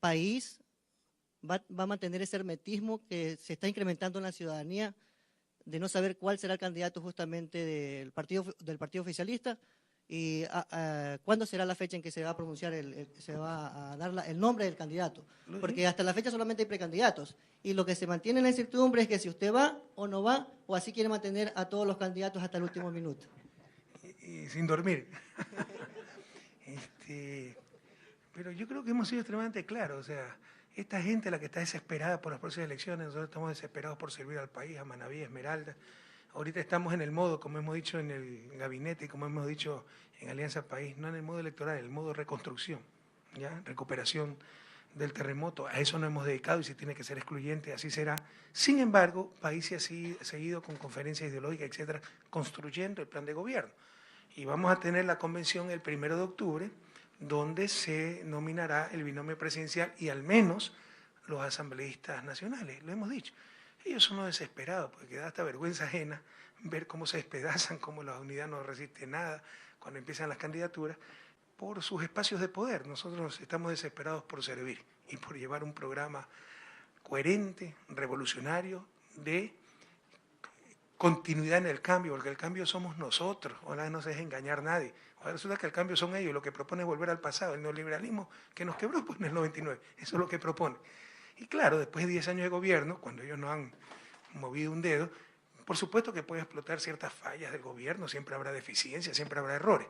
¿país va a mantener ese hermetismo que se está incrementando en la ciudadanía de no saber cuál será el candidato justamente del partido oficialista? ¿Y cuándo será la fecha en que se va a pronunciar, se va a dar el nombre del candidato? Porque hasta la fecha solamente hay precandidatos. Y lo que se mantiene en la incertidumbre es que si usted va o no va, o así quiere mantener a todos los candidatos hasta el último minuto. Y sin dormir. Pero yo creo que hemos sido extremadamente claros. O sea, esta gente, la que está desesperada por las próximas elecciones, nosotros estamos desesperados por servir al país, a Manaví, Esmeralda. Ahorita estamos en el modo, como hemos dicho en el gabinete y como hemos dicho en Alianza País, no en el modo electoral, en el modo reconstrucción, ¿ya? Recuperación del terremoto, a eso nos hemos dedicado y si tiene que ser excluyente, así será. Sin embargo, país se ha seguido con conferencias ideológicas, etcétera, construyendo el plan de gobierno. Y vamos a tener la convención el 1 de octubre, donde se nominará el binomio presidencial y al menos los asambleístas nacionales, lo hemos dicho. Ellos son los desesperados, porque da hasta vergüenza ajena ver cómo se despedazan, cómo la unidad no resiste nada cuando empiezan las candidaturas, por sus espacios de poder. Nosotros estamos desesperados por servir y por llevar un programa coherente, revolucionario, de continuidad en el cambio, porque el cambio somos nosotros, ojalá no se deje engañar nadie. Ahora resulta que el cambio son ellos, lo que propone es volver al pasado, el neoliberalismo que nos quebró pues, en el 99, eso es lo que propone. Y claro, después de 10 años de gobierno, cuando ellos no han movido un dedo, por supuesto que puede explotar ciertas fallas del gobierno, siempre habrá deficiencias, siempre habrá errores,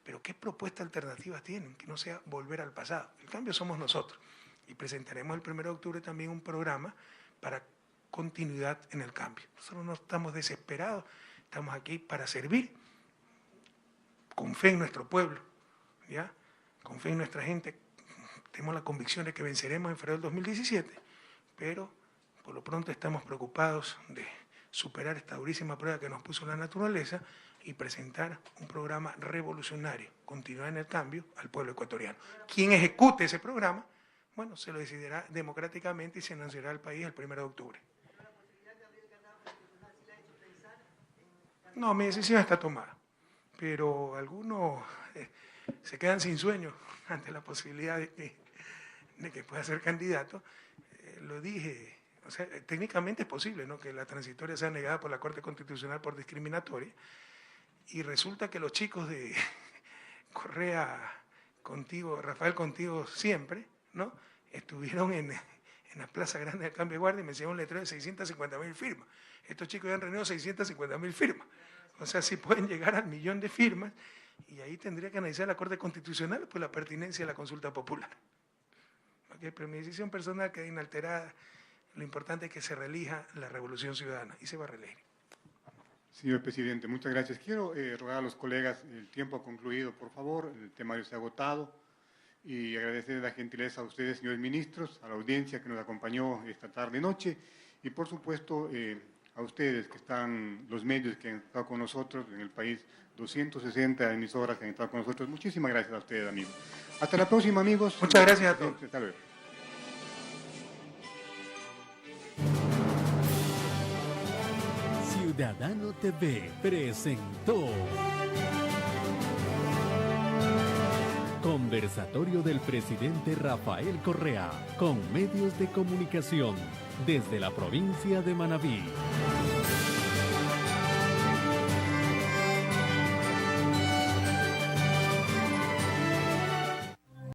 pero ¿qué propuesta alternativa tienen? Que no sea volver al pasado. El cambio somos nosotros. Y presentaremos el 1 de octubre también un programa para continuidad en el cambio. Nosotros no estamos desesperados, estamos aquí para servir, con fe en nuestro pueblo, ¿ya? Con fe en nuestra gente. Tenemos la convicción de que venceremos en febrero del 2017, pero por lo pronto estamos preocupados de superar esta durísima prueba que nos puso la naturaleza y presentar un programa revolucionario, continuar en el cambio al pueblo ecuatoriano. Quien ejecute ese programa, bueno, se lo decidirá democráticamente y se anunciará al país el 1 de octubre. No, mi decisión está tomada, pero algunos se quedan sin sueño ante la posibilidad de que pueda ser candidato. Lo dije, o sea, técnicamente es posible, ¿no?, que la transitoria sea negada por la Corte Constitucional por discriminatoria, y resulta que los chicos de Correa Contigo, Rafael Contigo siempre, ¿no?, estuvieron en la Plaza Grande del Cambio de Guardia y me enseñaron un letrero de 650.000 firmas. Estos chicos ya han reunido 650.000 firmas. O sea, si pueden llegar al 1.000.000 de firmas, y ahí tendría que analizar la Corte Constitucional pues la pertinencia de la consulta popular. ¿Okay? Pero mi decisión personal queda inalterada. Lo importante es que se reelija la Revolución Ciudadana, y se va a reelegir. Señor presidente, muchas gracias. Quiero rogar a los colegas, el tiempo ha concluido, por favor, el temario se ha agotado, y agradecer la gentileza a ustedes, señores ministros, a la audiencia que nos acompañó esta tarde-noche, y por supuesto a ustedes que están, los medios que han estado con nosotros en el país, 260 emisoras que han estado con nosotros. Muchísimas gracias a ustedes, amigos. Hasta la próxima, amigos. Muchas gracias a todos. Hasta luego. Ciudadano TV presentó Conversatorio del presidente Rafael Correa con medios de comunicación desde la provincia de Manabí.